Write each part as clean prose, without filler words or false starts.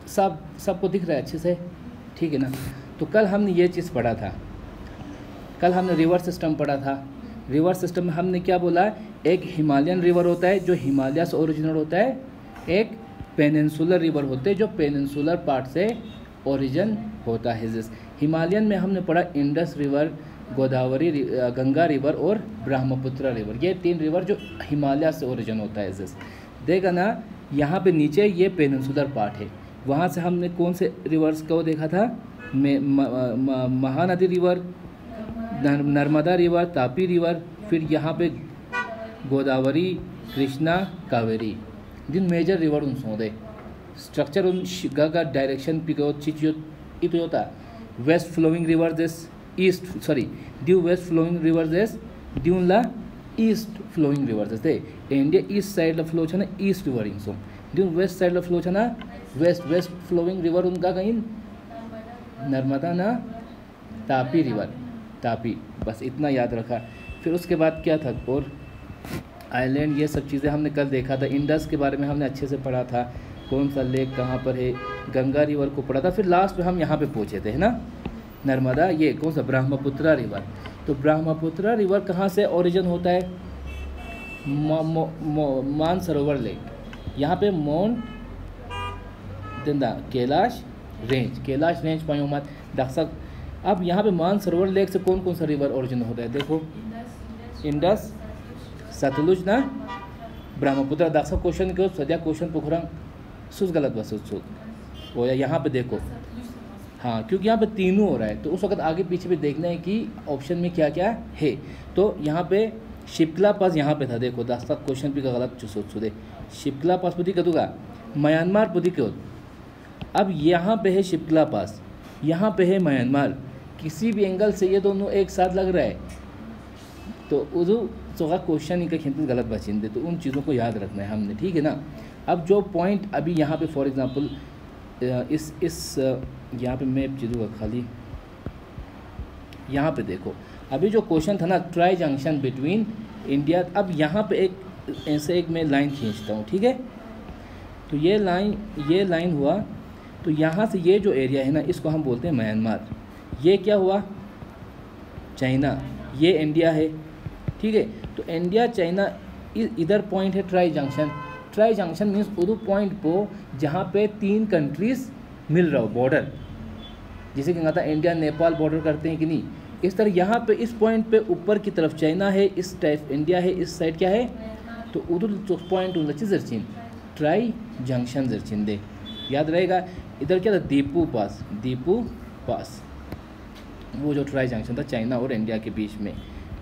सबको दिख रहा है अच्छे से, ठीक है ना। तो कल हमने ये चीज़ पढ़ा था, कल हमने रिवर सिस्टम पढ़ा था। रिवर सिस्टम में हमने क्या बोला, एक हिमालयन रिवर होता है जो हिमालय से ओरिजिनल होता है, एक पेनिनसुलर रिवर होते हैं जो पेनिनसुलर पार्ट से ओरिजिन होता है। जिस हिमालयन में हमने पढ़ा Indus river, Godavari, Ganga river और ब्रह्मपुत्र रिवर, ये 3 रिवर जो हिमालय से ओरिजिन होता है। जिस देखा ना, यहाँ पे नीचे ये पेनिनसुलर पार्ट है, वहाँ से हमने कौन से रिवर्स को देखा था, Mahanadi river, Narmada river, Tapi river, फिर यहाँ पे गोदावरी, कृष्णा, कावेरी, दिन मेजर रिवर उन सोदे स्ट्रक्चर उन गा डायरेक्शन पिको चिचियो इतोता west flowing river this east sorry ड्यू वेस्ट फ्लोइंग रिवर दिस ड्यू ला ईस्ट फ्लोइंग रिवर दिस दे इंडिया ईस्ट साइड ला फ्लो छना ईस्ट रिवर इन सो ड्यू वेस्ट साइड ला फ्लो छना वेस्ट फ्लोइंग रिवर उनका कहीं नर्मदा ना तापी रिवर, तापी, बस इतना याद रखा। फिर उसके बाद क्या था, और आइलैंड, ये सब चीज़ें हमने कल देखा था। इंडस के बारे में हमने अच्छे से पढ़ा था, कौन सा लेक कहाँ पर है, गंगा रिवर को पढ़ा था। फिर लास्ट में हम यहाँ पे पहुँचे थे, है ना, नर्मदा, ये कौन सा, ब्रह्मपुत्र रिवर। तो ब्रह्मपुत्र रिवर कहाँ से ओरिजिन होता है, मानसरोवर लेक, यहाँ पे माउंट दिंदा कैलाश रेंज पायो मत दक्षक। अब यहाँ पे मानसरोवर लेक से कौन कौन सा रिवर ओरिजिन होता है, देखो, इंडस, सतलुज ना, ब्रह्मपुत्र। दक्षक क्वेश्चन क्यों सद्या क्वेश्चन पुखरंग सुस गलत बस सुस वो यहाँ पे देखो, हाँ, क्योंकि यहाँ पे तीनों हो रहा है, तो उस वक्त आगे पीछे भी देखना है कि ऑप्शन में क्या क्या है। तो यहाँ पे शिप्ला पास यहाँ पे था, देखो दक्षक क्वेश्चन भी गलत सोच दे, शिप्ला पास पुदी कदूगा म्यांमार पुदी क्यों। अब यहाँ पे है शिप्ला पास, यहाँ पे है म्यांमार, किसी भी एंगल से ये दोनों एक साथ लग रहा है, तो उधर सोगा क्वेश्चन इनका खिंत गलत बचिन दे, तो उन चीज़ों को याद रखना है हमने, ठीक है ना। अब जो पॉइंट अभी यहाँ पे फॉर एग्जांपल इस यहाँ पे मैं चीज़ों का खाली यहाँ पे देखो, अभी जो क्वेश्चन था ना, ट्राई जंक्शन बिटवीन इंडिया, अब यहाँ पे एक ऐसे एक मैं लाइन खींचता हूँ, ठीक है। तो ये लाइन हुआ, तो यहाँ से ये जो एरिया है ना, इसको हम बोलते हैं म्यांमार। ये क्या हुआ, चाइना, ये इंडिया है, ठीक है। तो इंडिया चाइना इधर पॉइंट है ट्राई जंक्शन मीन्स उधर पॉइंट को जहाँ पे 3 कंट्रीज मिल रहा हो, बॉर्डर, जैसे कि कहता इंडिया नेपाल बॉर्डर करते हैं कि नहीं, इस तरह यहाँ पे इस पॉइंट पे ऊपर की तरफ चाइना है, इस टाइप इंडिया है, इस साइड क्या है, तो उधर पॉइंट उन जर्चिन ट्राई जंक्शन जर्चिन दे, याद रहेगा। इधर क्या था, दीपू पास, वो जो ट्राई जंक्शन था चाइना और इंडिया के बीच में,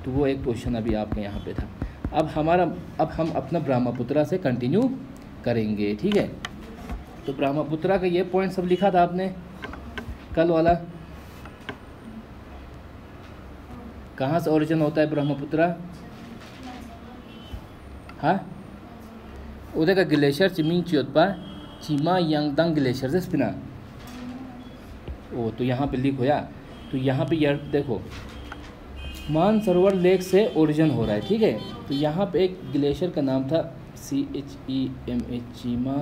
तो वो एक क्वेश्चन अभी आपके यहाँ पे था। अब हम अपना ब्रह्मपुत्रा से कंटिन्यू करेंगे, ठीक है। तो ब्रह्मपुत्रा का ये पॉइंट सब लिखा था आपने कल वाला, कहाँ से ओरिजिन होता है ब्रह्मपुत्रा, हाँ, उधर का ग्लेशियर चिमिंग चियोतपा चीमा यांगदांग ग्लेशियर से स्पिना, ओ तो यहाँ पे लिख होया, तो यहाँ पे यार देखो मानसरोवर लेक से ओरिजिन हो रहा है, ठीक है। तो यहाँ पे एक ग्लेशियर का नाम था CHEMA चीमा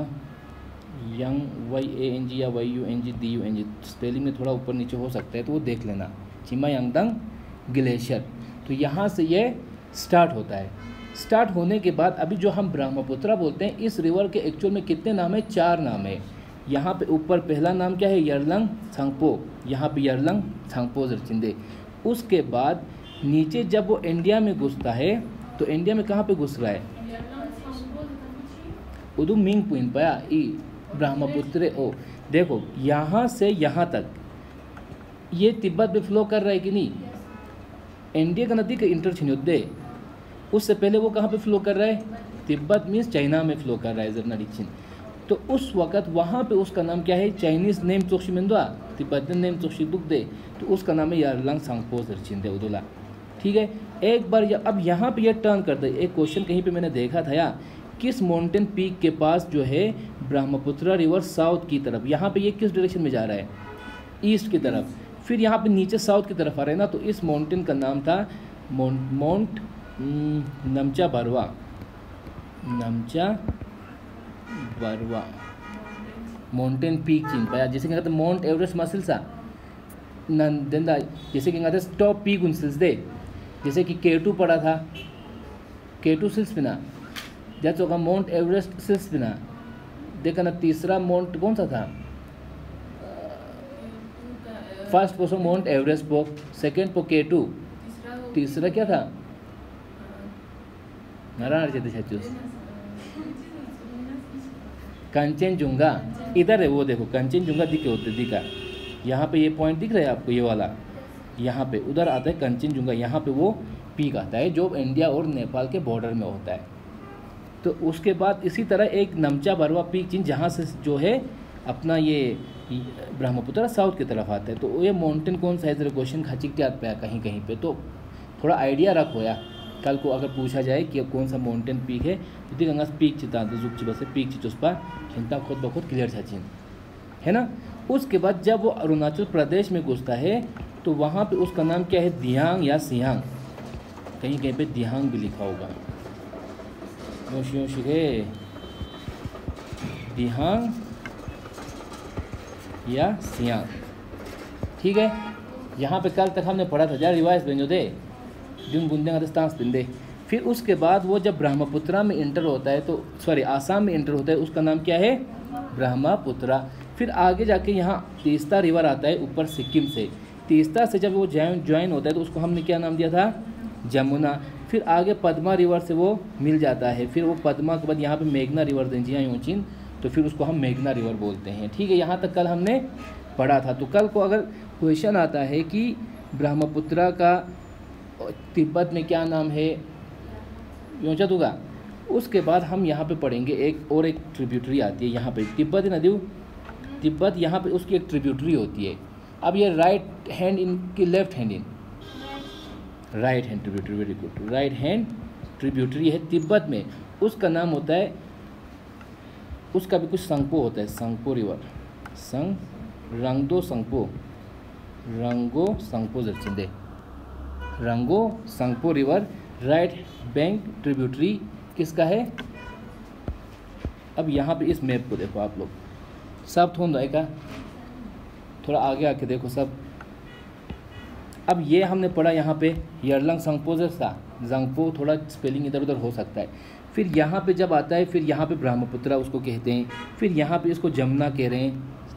यंग YANG या YUNG DUNG, स्पेलिंग में थोड़ा ऊपर नीचे हो सकता है, तो वो देख लेना, चीमा यांगदांग ग्लेशियर। तो यहाँ से ये स्टार्ट होता है। स्टार्ट होने के बाद अभी जो हम ब्रह्मपुत्रा बोलते हैं, इस रिवर के एक्चुअल में कितने नाम है, 4 नाम है। यहाँ पे ऊपर पहला नाम क्या है, यरलंग छांगपो, यहाँ पे यरलंग छांगपो जरचिंदे। उसके बाद नीचे जब वो इंडिया में घुसता है, तो इंडिया में कहाँ पे घुस रहा है, उदू मिंग पुइन पाया ई ब्रह्मपुत्र ओ, देखो यहाँ से यहाँ तक ये तिब्बत में फ्लो कर रहा है कि नहीं, इंडिया का नदी का इंटरचिन्ह, उससे पहले वो कहाँ पे फ्लो कर रहा है, तिब्बत मीन्स चाइना में फ्लो कर रहा है जरना डिक्चिन। तो उस वक़्त वहाँ पे उसका नाम क्या है, चाइनीज़ नेम चोक्षी मिंदवा, तिब्बतन नेम चोक्षी बुक दे, तो उसका नाम है यारलंग सांगपो जरचिन दे उदुला, ठीक है। एक बार अब यहाँ पे ये टर्न करते, एक क्वेश्चन कहीं पे मैंने देखा था यार, किस माउंटेन पीक के पास जो है ब्रह्मपुत्र रिवर साउथ की तरफ, यहाँ पे ये किस डायरेक्शन में जा रहा है, ईस्ट की तरफ, फिर यहाँ पे नीचे साउथ की तरफ आ रहा है ना, तो इस माउंटेन का नाम था mount Namcha Barwa, mountain peak चिन्ह पाया, जैसे क्या कहते हैं माउंट एवरेस्ट मसिल सा नंदा, जैसे क्या कहते हैं टॉप पीक उनसिल्स दे, जैसे कि K2 पड़ा था, K2 सिल्स पिना जैसे होगा माउंट एवरेस्ट सिल्स पिना। देखा ना तीसरा माउंट कौन सा था, फर्स्ट पोसो माउंट एवरेस्ट पो, सेकेंड पो K2, तीसरा क्या था नारायण चतुस कंचनजुंगा, इधर है वो देखो कंचनजुंगा दिखा, यहाँ पे ये पॉइंट दिख रहा है आपको ये वाला, यहाँ पे उधर आता है कंचनजुंगा, यहाँ पे वो पीक आता है जो इंडिया और नेपाल के बॉर्डर में होता है। तो उसके बाद इसी तरह एक नमचा बरवा पीक चिन्ह जहाँ से जो है अपना ये ब्रह्मपुत्र साउथ की तरफ आता है। तो ये माउंटेन कौन सा है, जरा क्वेश्चन खाचिक त्याग पे कहीं कहीं पे, तो थोड़ा आइडिया रखो या कल को अगर पूछा जाए कि कौन सा माउंटेन पीक है तो दिखा पीक चिता जुक बस पीक चित उस पर चिंता खुद ब खुद क्लियर था चिन्ह है ना। उसके बाद जब वो अरुणाचल प्रदेश में घुसता है तो वहाँ पे उसका नाम क्या है, दियांग या सियांग, कहीं कहीं पे दियांग भी लिखा होगा, दियांग या सियांग, ठीक है। यहाँ पे कल तक हमने पढ़ा था यार रिवाइज बेंजो दे दिन बुंदे का बिंदे। फिर उसके बाद वो जब ब्रह्मपुत्रा में इंटर होता है तो सॉरी आसाम में इंटर होता है, उसका नाम क्या है ब्रह्मपुत्रा। फिर आगे जाके यहाँ तीस्ता रिवर आता है ऊपर सिक्किम से, तीस्ता से जब वो ज्वाइन होता है तो उसको हमने क्या नाम दिया था जमुना। फिर आगे पद्मा रिवर से वो मिल जाता है, फिर वो पद्मा के बाद यहाँ पे मेघना रिवर देंजिया यूचिन, तो फिर उसको हम मेघना रिवर बोलते हैं, ठीक है। यहाँ तक कल हमने पढ़ा था। तो कल को अगर क्वेश्चन आता है कि ब्रह्मपुत्रा का तिब्बत में क्या नाम है योचा दूंगा, उसके बाद हम यहाँ पे पढ़ेंगे एक ट्रिब्यूटरी आती है यहाँ पे तिब्बत नदी, तिब्बत यहाँ पे उसकी एक ट्रिब्यूटरी होती है। अब ये राइट हैंड इन की left hand in, right hand tributary, very good, right hand tributary है तिब्बत में, उसका नाम होता है, उसका भी कुछ संगपो होता है, संगपो रिवर, रंगो संगपो जर्चिंदे, रंगो Tsangpo river right bank tributary किसका है। अब यहाँ पे इस मैप को देखो आप लोग, सब थोड़ा थोड़ा आगे आके देखो सब। अब ये हमने पढ़ा यहाँ पे यरलंग संगपो सा जंगपो, थोड़ा स्पेलिंग इधर उधर हो सकता है। फिर यहाँ पे जब आता है, फिर यहाँ पे ब्रह्मपुत्रा उसको कहते हैं, फिर यहाँ पे इसको जमुना कह रहे हैं,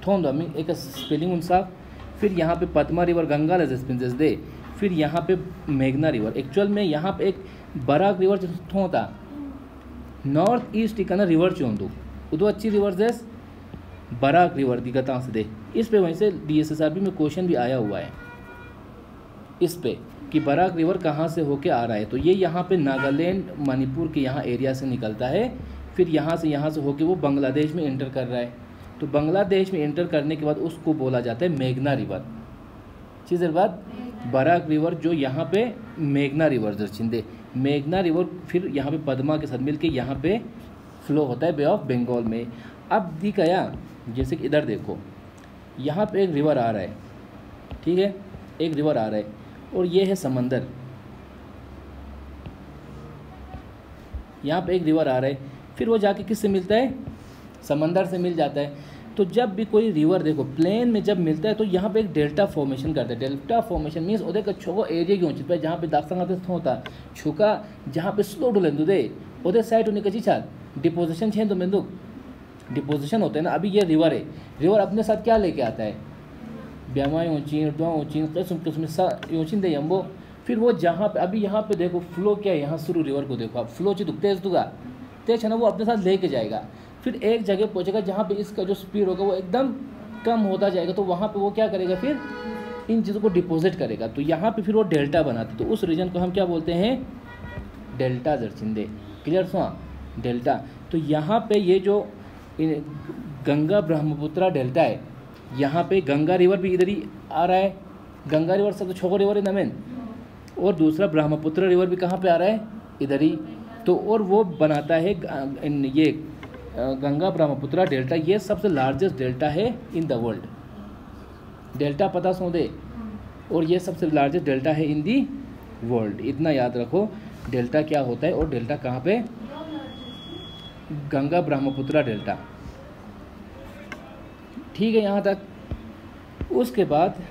थोड़ा एक स्पेलिंग उनसा। फिर यहाँ पे पद्मा रिवर गंगा लेजेस दे, फिर यहाँ पे मेघना रिवर। एक्चुअल में यहाँ पे एक बराक रिवर होता नॉर्थ ईस्ट का ना रिवर चोंदू उदो अच्छी रिवर जैस बराक रिवर दिगता से दे। इस पे वहीं से DSSRB में क्वेश्चन भी आया हुआ है इस पे कि बराक रिवर कहाँ से होके आ रहा है। तो ये यहाँ पे नागालैंड मणिपुर के यहाँ एरिया से निकलता है, फिर यहाँ से होके वो बांग्लादेश में एंटर कर रहा है। तो बांग्लादेश में एंटर करने के बाद उसको बोला जाता है मेघना रिवर। चीज़ें बाद बराक रिवर जो यहाँ पे मेघना रिवर दर्शिंदे, मेघना रिवर फिर यहाँ पे पद्मा के साथ मिलके यहाँ पे फ्लो होता है बे ऑफ बंगाल में। अब दिखाया जैसे कि इधर देखो, यहाँ पे एक रिवर आ रहा है, ठीक है, एक रिवर आ रहा है और ये है समंदर। यहाँ पे एक रिवर आ रहा है, फिर वो जाके किससे मिलता है, समंदर से मिल जाता है। तो जब भी कोई रिवर देखो प्लेन में जब मिलता है तो यहाँ पे एक डेल्टा फॉर्मेशन करता है। डेल्टा फॉर्मेशन मीन्स उधर का छोको एरिया की ऊंचाई पे जहाँ पे दास्तांग होता छुका जहाँ पे स्लो डुलेंदु दे उधर साइड होने का छात डिपोजिशन छें तो मेंदु डिपोजिशन होता है ना। अभी ये रिवर है, रिवर अपने साथ क्या लेके आता है, ब्यामा ऊँची ऊँची किस्म सा ऊँची दे यम्बो। फिर वो जहाँ पे अभी यहाँ पे देखो फ्लो क्या है, यहाँ शुरू रिवर को देखो आप, फ्लो ची तेज दुगा तेज है ना, वो अपने साथ लेके जाएगा। फिर एक जगह पहुँचेगा जहाँ पे इसका जो स्पीड होगा वो एकदम कम होता जाएगा, तो वहाँ पे वो क्या करेगा, फिर इन चीज़ों को डिपॉजिट करेगा। तो यहाँ पे फिर वो डेल्टा बनाते, तो उस रीजन को हम क्या बोलते हैं, डेल्टा जर्चिंदे। क्लियर सुना, डेल्टा। तो यहाँ पे ये जो गंगा ब्रह्मपुत्रा डेल्टा है, यहाँ पे गंगा रिवर भी इधर ही आ रहा है, गंगा रिवर सब तो छोको रिवर है नमेन, और दूसरा ब्रह्मपुत्र रिवर भी कहाँ पे आ रहा है, इधर ही। तो और वो बनाता है ये गंगा ब्रह्मपुत्रा डेल्टा, ये सबसे लार्जेस्ट डेल्टा है इन द वर्ल्ड। डेल्टा पता सो दे, और ये सबसे लार्जेस्ट डेल्टा है इन दी वर्ल्ड। इतना याद रखो डेल्टा क्या होता है और डेल्टा कहाँ पे, गंगा ब्रह्मपुत्रा डेल्टा। ठीक है यहाँ तक। उसके बाद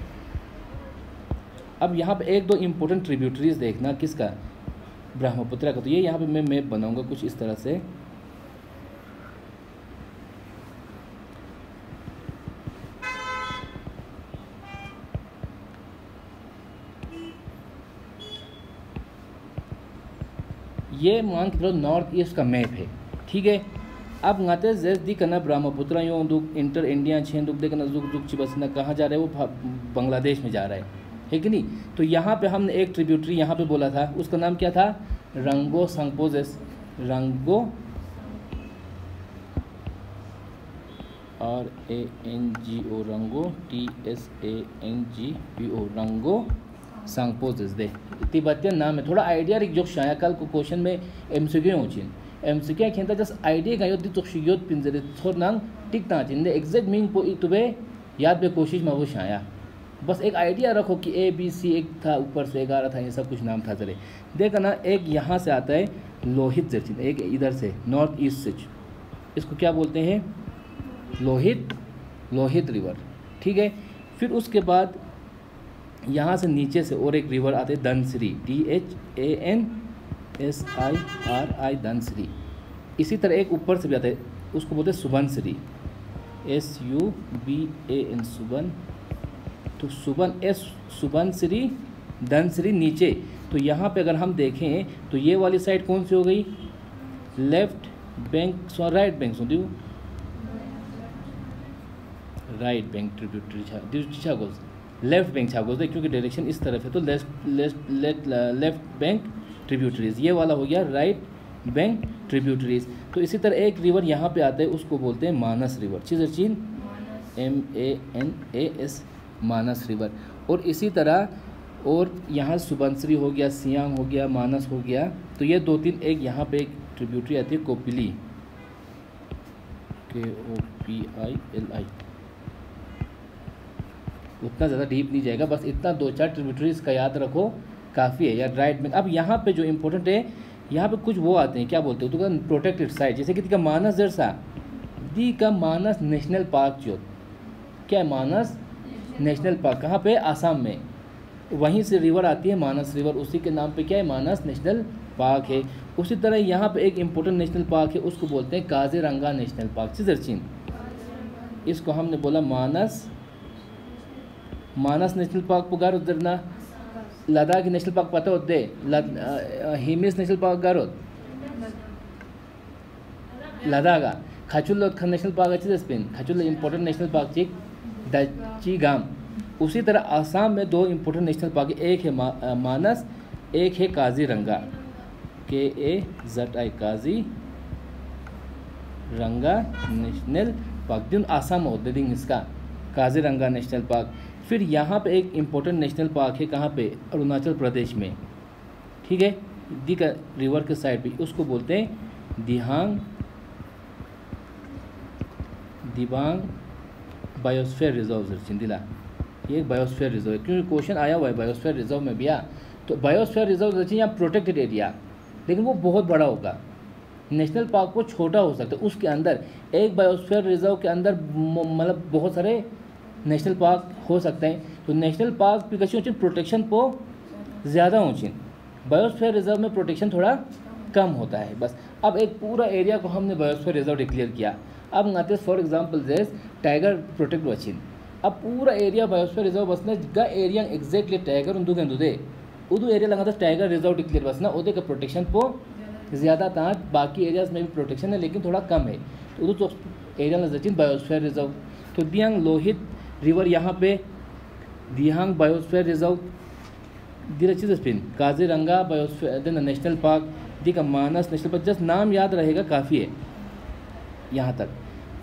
अब यहाँ पे एक दो इम्पोर्टेंट ट्रिब्यूटरीज देखना, किसका, ब्रह्मपुत्र का। तो ये यहाँ पे मैं मैप बनाऊंगा कुछ इस तरह से। ये मान के चलो नॉर्थ ईस्ट का मैप है, ठीक है। अब गाते जैस दी करना ब्रह्मपुत्र यूँ दुख इंटर इंडिया छेन दुख देखना दुख दुख चिबसना कहाँ जा रहा है, वो बांग्लादेश में जा रहा है कि नहीं। तो यहाँ पे हमने एक ट्रिब्यूटरी यहाँ पे बोला था, उसका नाम क्या था, रंगो सांगपोजेस, रंगो RANGO रंगो TSANGPO रंगो सांगपोजेस दे तिब्बतियन नाम है। थोड़ा आइडिया रिक जो शाया कल को क्वेश्चन में MCQ होचिन MCQ खेलता जस्ट आइडिया का योद तो शियोद पिंजरे थोड़ नांग टिक ता चिंदे एग्जैक्ट मीनिंग पो इतुबे याद बे कोशिश में वो शाया, बस एक आइडिया रखो कि ABC एक था, ऊपर से 11 था, ये सब कुछ नाम था। चले देखा ना, एक यहाँ से आता है लोहित जर्चिन, एक इधर से नॉर्थ ईस्ट से, इसको क्या बोलते हैं, लोहित रिवर, ठीक है। फिर उसके बाद यहाँ से नीचे से और एक रिवर आते हैं धनसिरी, DHANSIRI धनसिरी। इसी तरह एक ऊपर से भी आता है, उसको बोलते हैं सुबनसिरी, SUBAN सुबन। तो सुबनसिरी धनसिरी नीचे। तो यहाँ पे अगर हम देखें तो ये वाली साइड कौन सी हो गई, लेफ्ट बैंक राइट बैंक सुन दू राइट बैंक ट्रिब्यूटरी छागोज लेफ्ट बैंक छागोज दे, क्योंकि डायरेक्शन इस तरफ है तो लेफ्ट बैंक ट्रिब्यूटरीज, ये वाला हो गया राइट बैंक ट्रिब्यूटरीज। तो इसी तरह एक रिवर यहाँ पे आता है, उसको बोलते हैं मानस रिवर, चीन MANAS मानस रिवर। और इसी तरह और यहाँ सुबनसिरी हो गया, सियांग हो गया, मानस हो गया। तो ये दो तीन, एक यहाँ पे एक ट्रिब्यूटरी आती है कोपिली, KOPILI, उतना ज़्यादा डीप नहीं जाएगा, बस इतना 2-4 ट्रिब्यूटरीज का याद रखो काफ़ी है यार, राइट में। अब यहाँ पे जो इम्पोर्टेंट है, यहाँ पे कुछ वो आते हैं, क्या बोलते हो तो प्रोटेक्टेड साइट, जैसे कि दी का मानस जैसा दी का मानस नेशनल पार्क, जो क्या है मानस नेशनल पार्क, कहाँ पे, आसाम में, वहीं से रिवर आती है मानस रिवर, उसी के नाम पे क्या है मानस नेशनल पार्क है। उसी तरह यहाँ पे एक इम्पोर्टेंट नेशनल पार्क है, उसको बोलते हैं काजीरंगा नेशनल पार्क, चिजरचिन। इसको हमने बोला मानस नेशनल पार्क पुगार उधर ना, लद्दाख नेशनल पार्क पता होते, हिमिस नेशनल पार्क गारो लद्दाख, खाचुल्लो नेशनल पार्क अच्छी स्पेन, खाचुल्लो इम्पोर्टेंट नेशनल पार्क चिक दची गाम। उसी तरह आसाम में 2 इम्पोर्टेंट नेशनल पार्क, एक है मानस, एक है Kaziranga, KAZI Kaziranga national park, दिन आसाम होते दिन इसका काजीरंगा नेशनल पार्क। फिर यहाँ पे एक इम्पोर्टेंट नेशनल पार्क है, कहाँ पे, अरुणाचल प्रदेश में, ठीक है, दी का रिवर के साइड पे, उसको बोलते हैं दिबांग बायोस्फीयर रिजर्व चिंदिला। ये एक बायोस्फीयर रिजर्व है, क्योंकि क्वेश्चन आया हुआ है बायोस्फीयर रिजर्व में भी। तो बायोस्फीयर रिजर्व यहाँ प्रोटेक्टेड एरिया, लेकिन वो बहुत बड़ा होगा, नेशनल पार्क वो छोटा हो सकता है। उसके अंदर एक बायोस्फीयर रिजर्व के अंदर मतलब बहुत सारे नेशनल पार्क हो सकते हैं। तो नेशनल पार्क भी कशी प्रोटेक्शन को ज़्यादा ऊँची, बायोस्फीयर रिजर्व में प्रोटेक्शन थोड़ा कम होता है। बस अब एक पूरा एरिया को हमने बायोस्फीयर रिजर्व डिक्लेयर किया। अब आते फॉर एग्जांपल जैस टाइगर प्रोटेक्ट वचिन, अब पूरा एरिया बायोस्फीयर रिजर्व बसना गा एरिया एग्जैक्टली टाइगर उदू एरिया लगा था टाइगर रिजर्व डिक्लेयर बसना, उदे का प्रोटेक्शन को ज़्यादा था, बाकी एरियाज में भी प्रोटेक्शन है लेकिन थोड़ा कम है। तो उदू तो एरिया नजर बायोस्फीयर रिजर्व। तो दियांग लोहित रिवर यहाँ पे, दियांग बायोस्फीयर रिजर्व, दिरचित स्पिन काजीरंगा बायोस्फीयर नेशनल पार्क, दी का मानस नेशनल पार्क, जस्ट नाम याद रहेगा काफ़ी है यहाँ तक।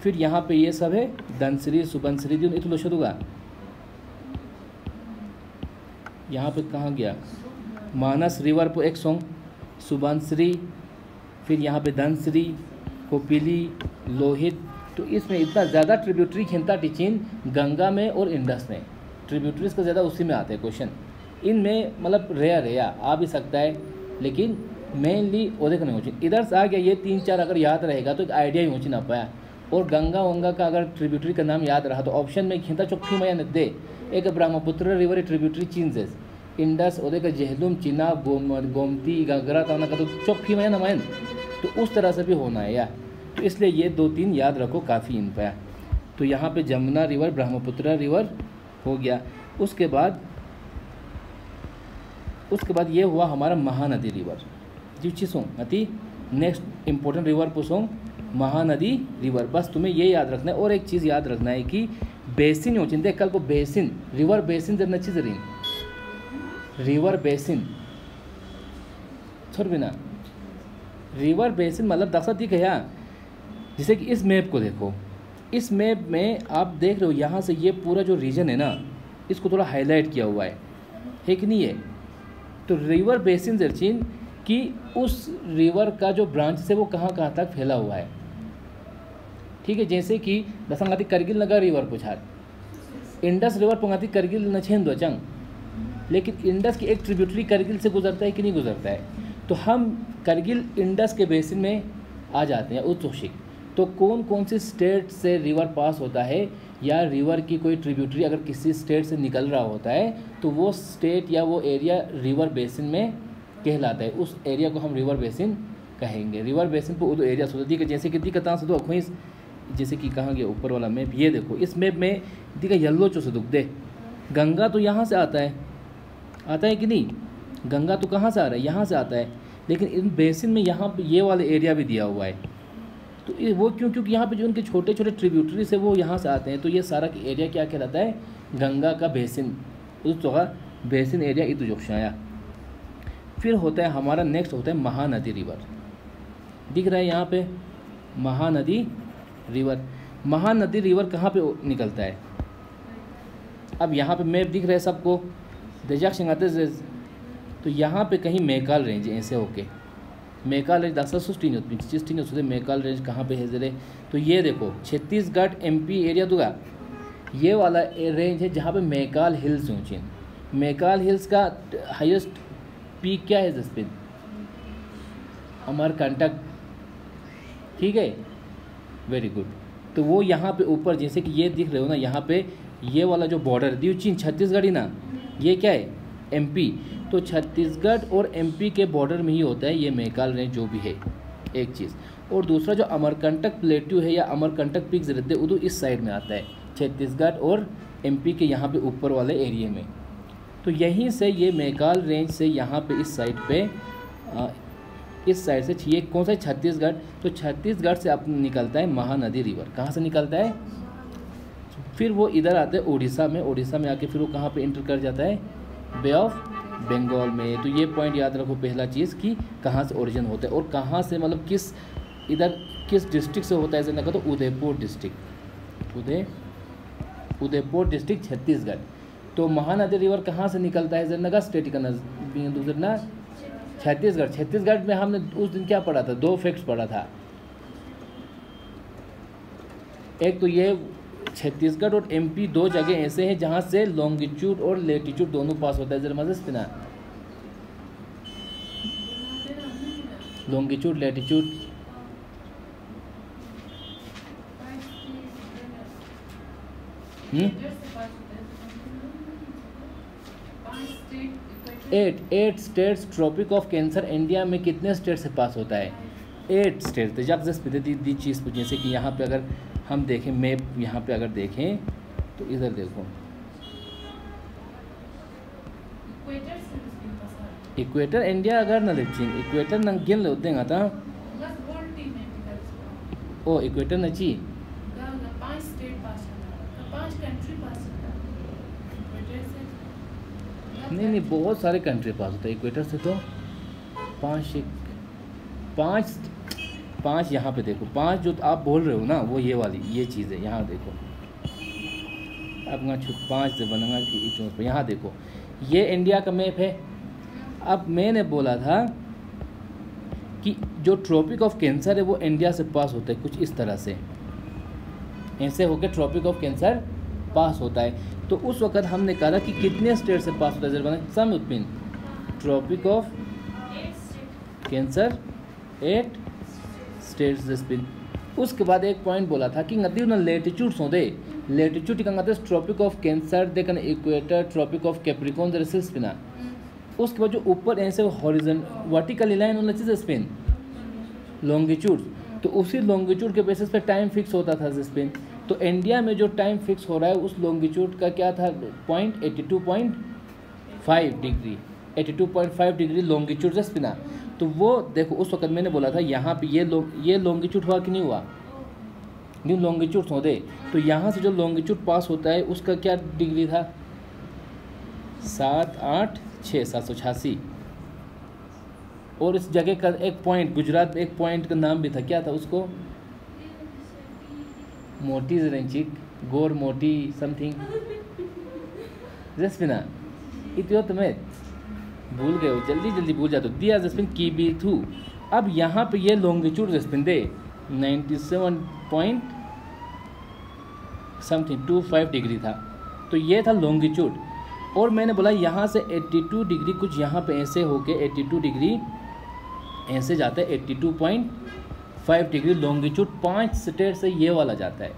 फिर यहाँ पे ये सब है धनसिरी सुबनसिरी दिन इतना लोशा यहाँ पे कहाँ गया, मानस रिवर पर एक सॉन्ग, सुबनसिरी, फिर यहाँ पे धनसिरी, कोपिली, लोहित। तो इसमें इतना ज़्यादा ट्रिब्यूटरी खेलता टीचिन गंगा में और इंडस में, ट्रिब्यूटरीज का ज़्यादा उसी में आते हैं क्वेश्चन। इनमें मतलब रेयर है आ भी सकता है, लेकिन मेनली ओदे का नहीं हो। इधर से आ गया ये 3-4 अगर याद रहेगा तो एक आइडिया ही हो ना पाया। और गंगा वंगा का अगर ट्रिब्यूटरी का नाम याद रहा तो ऑप्शन में खिंता चौकी मया न दे एक ब्रह्मपुत्र रिवर ट्रिब्यूटरी चीन्जेस इंडस और जहलुम चिनाब गोमती घाघरा ताना का तो चौकी मया नमैन, तो उस तरह से भी होना है या, तो इसलिए ये 2-3 याद रखो काफ़ी इन पर। तो यहाँ पे जमुना रिवर ब्रह्मपुत्र रिवर हो गया। उसके बाद ये हुआ हमारा महानदी रिवर जी चीसों अति नेक्स्ट इंपॉर्टेंट रिवर पूछो महानदी रिवर। बस तुम्हें ये याद रखना है। और एक चीज़ याद रखना है कि बेसिन हो चिंता कल को बेसिन रिवर बेसिन जर नची जरीन रिवर बेसिन छोड़ बिना रिवर बेसिन मतलब दक्सा दिख है। जैसे कि इस मैप को देखो, इस मैप में आप देख रहे हो यहाँ से ये पूरा जो रीजन है ना इसको थोड़ा हाईलाइट किया हुआ है कि नहीं है। तो रिवर बेसिन जर्चिन कि उस रिवर का जो ब्रांच है वो कहाँ कहाँ तक फैला हुआ है, ठीक है। जैसे कि दसंगाती करगिल नगर रिवर पुछार इंडस रिवर पंगाती करगिल नछेन दो चंग, लेकिन इंडस की एक ट्रिब्यूटरी करगिल से गुजरता है कि नहीं गुजरता है। तो हम करगिल इंडस के बेसिन में आ जाते हैं उत्सुक। तो कौन कौन सी स्टेट से रिवर पास होता है या रिवर की कोई ट्रिब्यूटरी अगर किसी स्टेट से निकल रहा होता है तो वो स्टेट या वो एरिया रिवर बेसिन में कहलाता है। उस एरिया को हम रिवर बेसिन कहेंगे। रिवर बेसिन पर उदो एरिया सोचती है जैसे कि दिक्कत से दो अखोई जैसे कि कहाँ गया ऊपर वाला मैप, ये देखो इस मैप में दिखा येल्लो चो से दुख दे गंगा तो यहाँ से आता है कि नहीं, गंगा तो कहाँ से आ रहा है यहाँ से आता है, लेकिन इन बेसिन में यहाँ पे ये वाला एरिया भी दिया हुआ है। तो वो क्योंकि यहाँ पे जो उनके छोटे छोटे ट्रिब्यूटरी से वो यहाँ से आते हैं, तो ये सारा एरिया क्या कहलाता है गंगा का बेसिन, उस जगह बेसिन एरिया इतु जोशाया। फिर होता है हमारा नेक्स्ट होता है महानदी रिवर, दिख रहा है यहाँ पे महानदी रिवर। महानदी रिवर कहाँ पे निकलता है, अब यहाँ पे मैप दिख रहा है सबको दजाक सिंगाते। तो यहाँ पे कहीं मैकाल रेंज ऐसे होके मैकाल रेंज 10 मैकाल रेंज कहाँ पे है जरे, तो ये देखो छत्तीसगढ़ MP एरिया दूंगा, ये वाला रेंज है जहाँ पे मैकाल हिल्स ऊँचे। मैकाल हिल्स का हाईएस्ट पीक क्या है जसपिन अमरकंटक, ठीक है वेरी गुड। तो वो यहाँ पे ऊपर जैसे कि ये दिख रहे हो ना, यहाँ पे ये वाला जो बॉर्डर दीवचिन छत्तीसगढ़ ही ना, ये क्या है MP। तो छत्तीसगढ़ और MP के बॉर्डर में ही होता है ये मैकाल रेंज जो भी है एक चीज़। और दूसरा जो अमरकंटक प्लेट्यू है या अमरकंटक पीक रहते उदो इस साइड में आता है छत्तीसगढ़ और MP के यहाँ पे ऊपर वाले एरिया में। तो यहीं से ये मैकाल रेंज से यहाँ पे इस साइड पे इस साइड से ये कौन सा है छत्तीसगढ़, तो छत्तीसगढ़ से अब निकलता है महानदी रिवर। कहाँ से निकलता है, फिर वो इधर आता है उड़ीसा में आके फिर वो कहाँ पे इंटर कर जाता है बे ऑफ बंगाल में। तो ये पॉइंट याद रखो पहला चीज़ कि कहाँ से ओरिजिन होता है और कहाँ से मतलब किस डिस्ट्रिक्ट से होता है। जैसे ना तो उदयपुर डिस्ट्रिक्ट छत्तीसगढ़। तो महानदी रिवर कहाँ से निकलता है जरनगा स्टेट का ना छत्तीसगढ़ में हमने उस दिन क्या पढ़ा था, 2 फैक्ट्स पढ़ा था। एक तो ये छत्तीसगढ़ और MP 2 जगह ऐसे हैं जहाँ से लॉन्गिट्यूड और लेटीट्यूड दोनों पास होता है। जरा मजे ना longitude latitude at states tropic of cancer India में कितने स्टेट से पास होता है 8 स्टेट। तो जब दी चीज़ जैसे कि यहाँ पे अगर हम देखें मैप, यहाँ पे अगर देखें तो इधर देखो इक्वेटर इंडिया अगर न लेचिन इक्वेटर न गिन ले देंगे था ओ इक्वेटर नची नहीं बहुत सारे कंट्री पास होता है इक्वेटर से। तो 5 यहाँ पे देखो 5 जो आप बोल रहे हो ना वो ये चीज़ है। यहाँ देखो अब 5 से बनेगा कि यहाँ देखो ये इंडिया का मैप है। अब मैंने बोला था कि जो ट्रॉपिक ऑफ कैंसर है वो इंडिया से पास होता है कुछ इस तरह से, ऐसे होकर ट्रॉपिक ऑफ कैंसर पास होता है। तो उस वक्त हमने कहा कि कितने स्टेट से पास होता है जरा सम उत्पिन ट्रॉपिक ऑफ कैंसर 8 स्टेट्स स्पिन उसके बाद एक पॉइंट बोला था कि नदी ना लेटीट्यूड्स होते लेटीट्यूड का ट्रॉपिक ऑफ कैंसर देखन इक्वेटर ट्रॉपिक ऑफ कैप्रिकॉन दरअसल स्पिना। उसके बाद जो ऊपर ऐसे हॉरिजन वर्टिकल लाइन होना चाहिए स्पिन लॉन्गिट्यूड, तो उसी लॉन्गिट्यूड के बेसिस पे टाइम फिक्स होता था स्पिन। तो इंडिया में जो टाइम फिक्स हो रहा है उस लॉन्गिट्यूड का क्या था पॉइंट 82.5 डिग्री 82.5 डिग्री लॉन्गिट्यूड से स्पिना। तो वो देखो उस वक्त मैंने बोला था यहाँ पे ये लॉन्गिट्यूड हुआ कि नहीं हुआ, न्यू लॉन्गिट्यूड होते। तो यहाँ से जो लॉन्गिट्यूड पास होता है उसका क्या डिग्री था 786 और इस जगह का एक पॉइंट गुजरात में एक पॉइंट का नाम भी था, क्या था उसको मोटी जरेंचिक गोर मोटी समथिंग जसपिना इतो तुम्हें भूल गए हो, जल्दी जल्दी भूल जाते हो। दिया जसपिन की बी थू। अब यहाँ पे ये लॉन्गिट्यूड जसपिन दे 97 पॉइंट समथिंग 25 डिग्री था, तो ये था लॉन्गिट्यूड। और मैंने बोला यहाँ से 82 डिग्री कुछ यहाँ पे ऐसे होके 82 डिग्री ऐसे जाता है 82.5 डिग्री लॉन्गिट्यूड 5 स्टेट से ये वाला जाता है।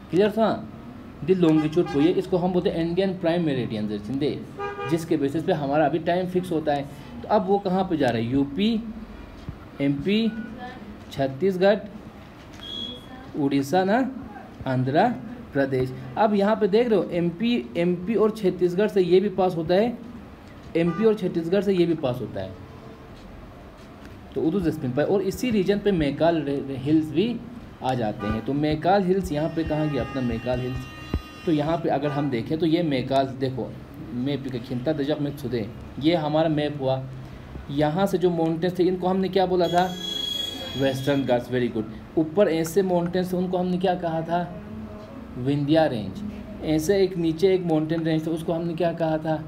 क्लियर था दी लॉन्गिट्यूड को, ये इसको हम बोलते हैं इंडियन प्राइम मेरिडियन दे, जिसके बेसिस पे हमारा अभी टाइम फिक्स होता है। तो अब वो कहाँ पे जा रहा है यूपी एमपी छत्तीसगढ़ उड़ीसा ना आंध्र प्रदेश। अब यहाँ पे देख रहे हो एमपी और छत्तीसगढ़ से ये भी पास होता है, एमपी और छत्तीसगढ़ से ये भी पास होता है, तो उधर स्पिन पर। और इसी रीजन पे मैकाल हिल्स भी आ जाते हैं। तो मैकाल हिल्स यहाँ पे कहाँ गया अपना मैकाल हिल्स, तो यहाँ पे अगर हम देखें तो ये मैकाल देखो मैप के खिंता दजक में छुदे, ये हमारा मैप हुआ। यहाँ से जो माउंटेन्स थे इनको हमने क्या बोला था वेस्टर्न घाट्स, वेरी गुड। ऊपर ऐसे माउंटेन्स उनको हमने क्या कहा था विंध्या रेंज। ऐसे एक नीचे एक माउंटेन रेंज था उसको हमने क्या कहा था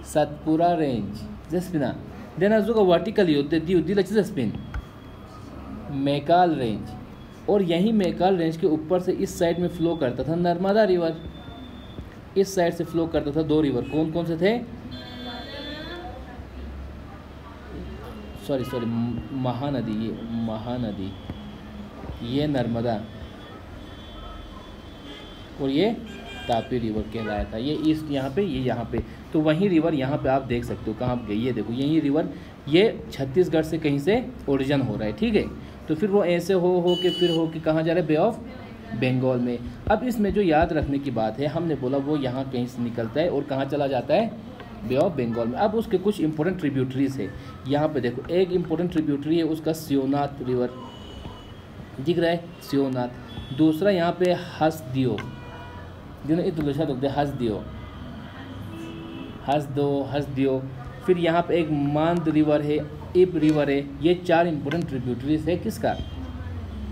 सतपुरा रेंज जसपिना। देन आज का वर्टिकल युद्ध स्पिन मैकाल रेंज। और यही मैकाल रेंज के ऊपर से इस साइड में फ्लो करता था नर्मदा रिवर, इस साइड से फ्लो करता था दो रिवर, कौन कौन से थे सॉरी महानदी, ये महानदी ये नर्मदा और ये तापी रिवर कहलाया था। ये ईस्ट यहाँ पे ये यहाँ पे, तो वही रिवर यहाँ पे आप देख सकते हो कहाँ गई, ये देखो यही रिवर ये छत्तीसगढ़ से कहीं से ओरिजिन हो रहा है, ठीक है। तो फिर वो ऐसे हो के फिर हो के कहाँ जा रहा है बे ऑफ बंगाल में। अब इसमें जो याद रखने की बात है हमने बोला वो यहाँ कहीं से निकलता है और कहाँ चला जाता है बे ऑफ बंगाल में। अब उसके कुछ इंपॉर्टेंट ट्रिब्यूटरीज है यहाँ पे देखो, एक इंपॉर्टेंट ट्रिब्यूटरी है उसका शिवनाथ रिवर दिख रहा है शिवनाथ। दूसरा यहाँ पे हसदियो हसदियो। फिर यहाँ पे एक मांद रिवर है, इब रिवर है। ये चार इंपॉर्टेंट ट्रिब्यूटरीज है किसका,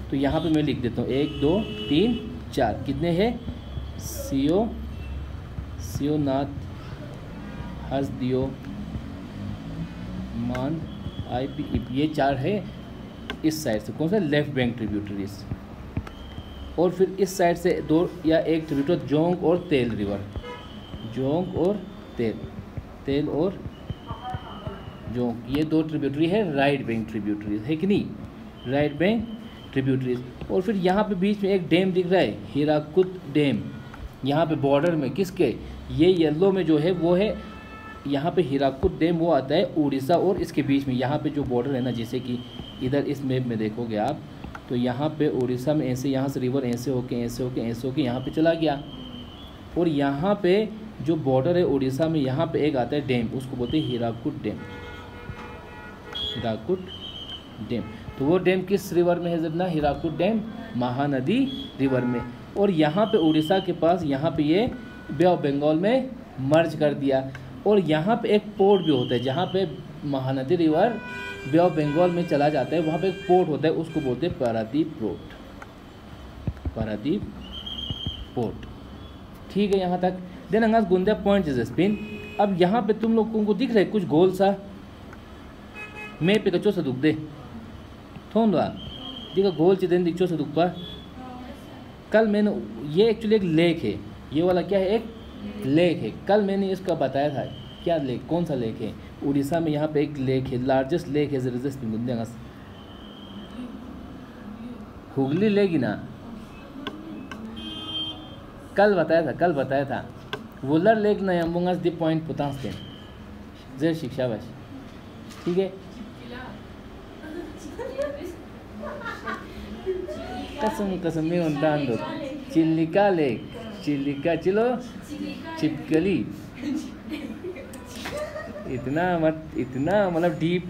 तो यहाँ पे मैं लिख देता हूँ 1 2 3 4 कितने हैं शिवनाथ हसदियो मांद आईपी इब, ये चार है इस साइड से, कौन सा लेफ्ट बैंक ट्रिब्यूटरीज। और फिर इस साइड से दो या एक ट्रिब्यूटर जोंग और तेल रिवर, जोंग और तेल और जोंग, ये दो ट्रिब्यूटरी है राइट बैंक ट्रिब्यूटरीज है कि नहीं, राइट बैंक ट्रिब्यूटरीज। और फिर यहाँ पे बीच में एक डैम दिख रहा है हीराकुद डैम, यहाँ पे बॉर्डर में किसके, ये येलो में जो है वो है यहाँ पे हीराकुद डैम, वो आता है उड़ीसा और इसके बीच में यहाँ पे जो बॉर्डर है ना, जैसे कि इधर इस मैप में देखोगे आप तो यहाँ पे उड़ीसा में ऐसे यहाँ से रिवर ऐसे होके यहाँ पे चला गया। और यहाँ पे जो बॉर्डर है उड़ीसा में यहाँ पे एक आता है डैम, उसको बोलते हैं हीराकुद डैम, हीराकुद डैम। तो वो डैम किस रिवर में है जबना, हीराकुद डैम महानदी रिवर में। और यहाँ पे उड़ीसा के पास यहाँ पे ये बे ऑफ बंगाल में मर्ज कर दिया। और यहाँ पे एक पोर्ट भी होता है जहाँ पे Mahanadi river bay of Bengal में चला जाता है, वहाँ पे एक पोर्ट होता है उसको बोलते हैं पारादीप पोर्ट, पारादीप पोर्ट, ठीक है यहाँ तक। देन अंगास गुंदा पॉइंट इज स्पिन। अब यहाँ पे तुम लोगों को दिख रहा है कुछ गोल सा, मैं पे कचो सा दुख दे थोन दो दिखा गोल चिदेन दिखो सा दुख पा। कल मैंने ये एक्चुअली एक लेक है, ये वाला क्या है एक लेक है, कल मैंने इसका बताया था क्या लेक, कौन सा लेक है उड़ीसा में, यहाँ पे एक लेक है, लार्जेस्ट लेक है जबरदस्त हुगली लेगी ना, कल बताया था वुलर लेक ना यंबुंगास दी पॉइंट पुतांस थे जर शिक्षा बस, ठीक है। कसम में उनता अंदर चिल्लिका लेक, चिल्लिका चिलो चिपकली, इतना मतलब डीप,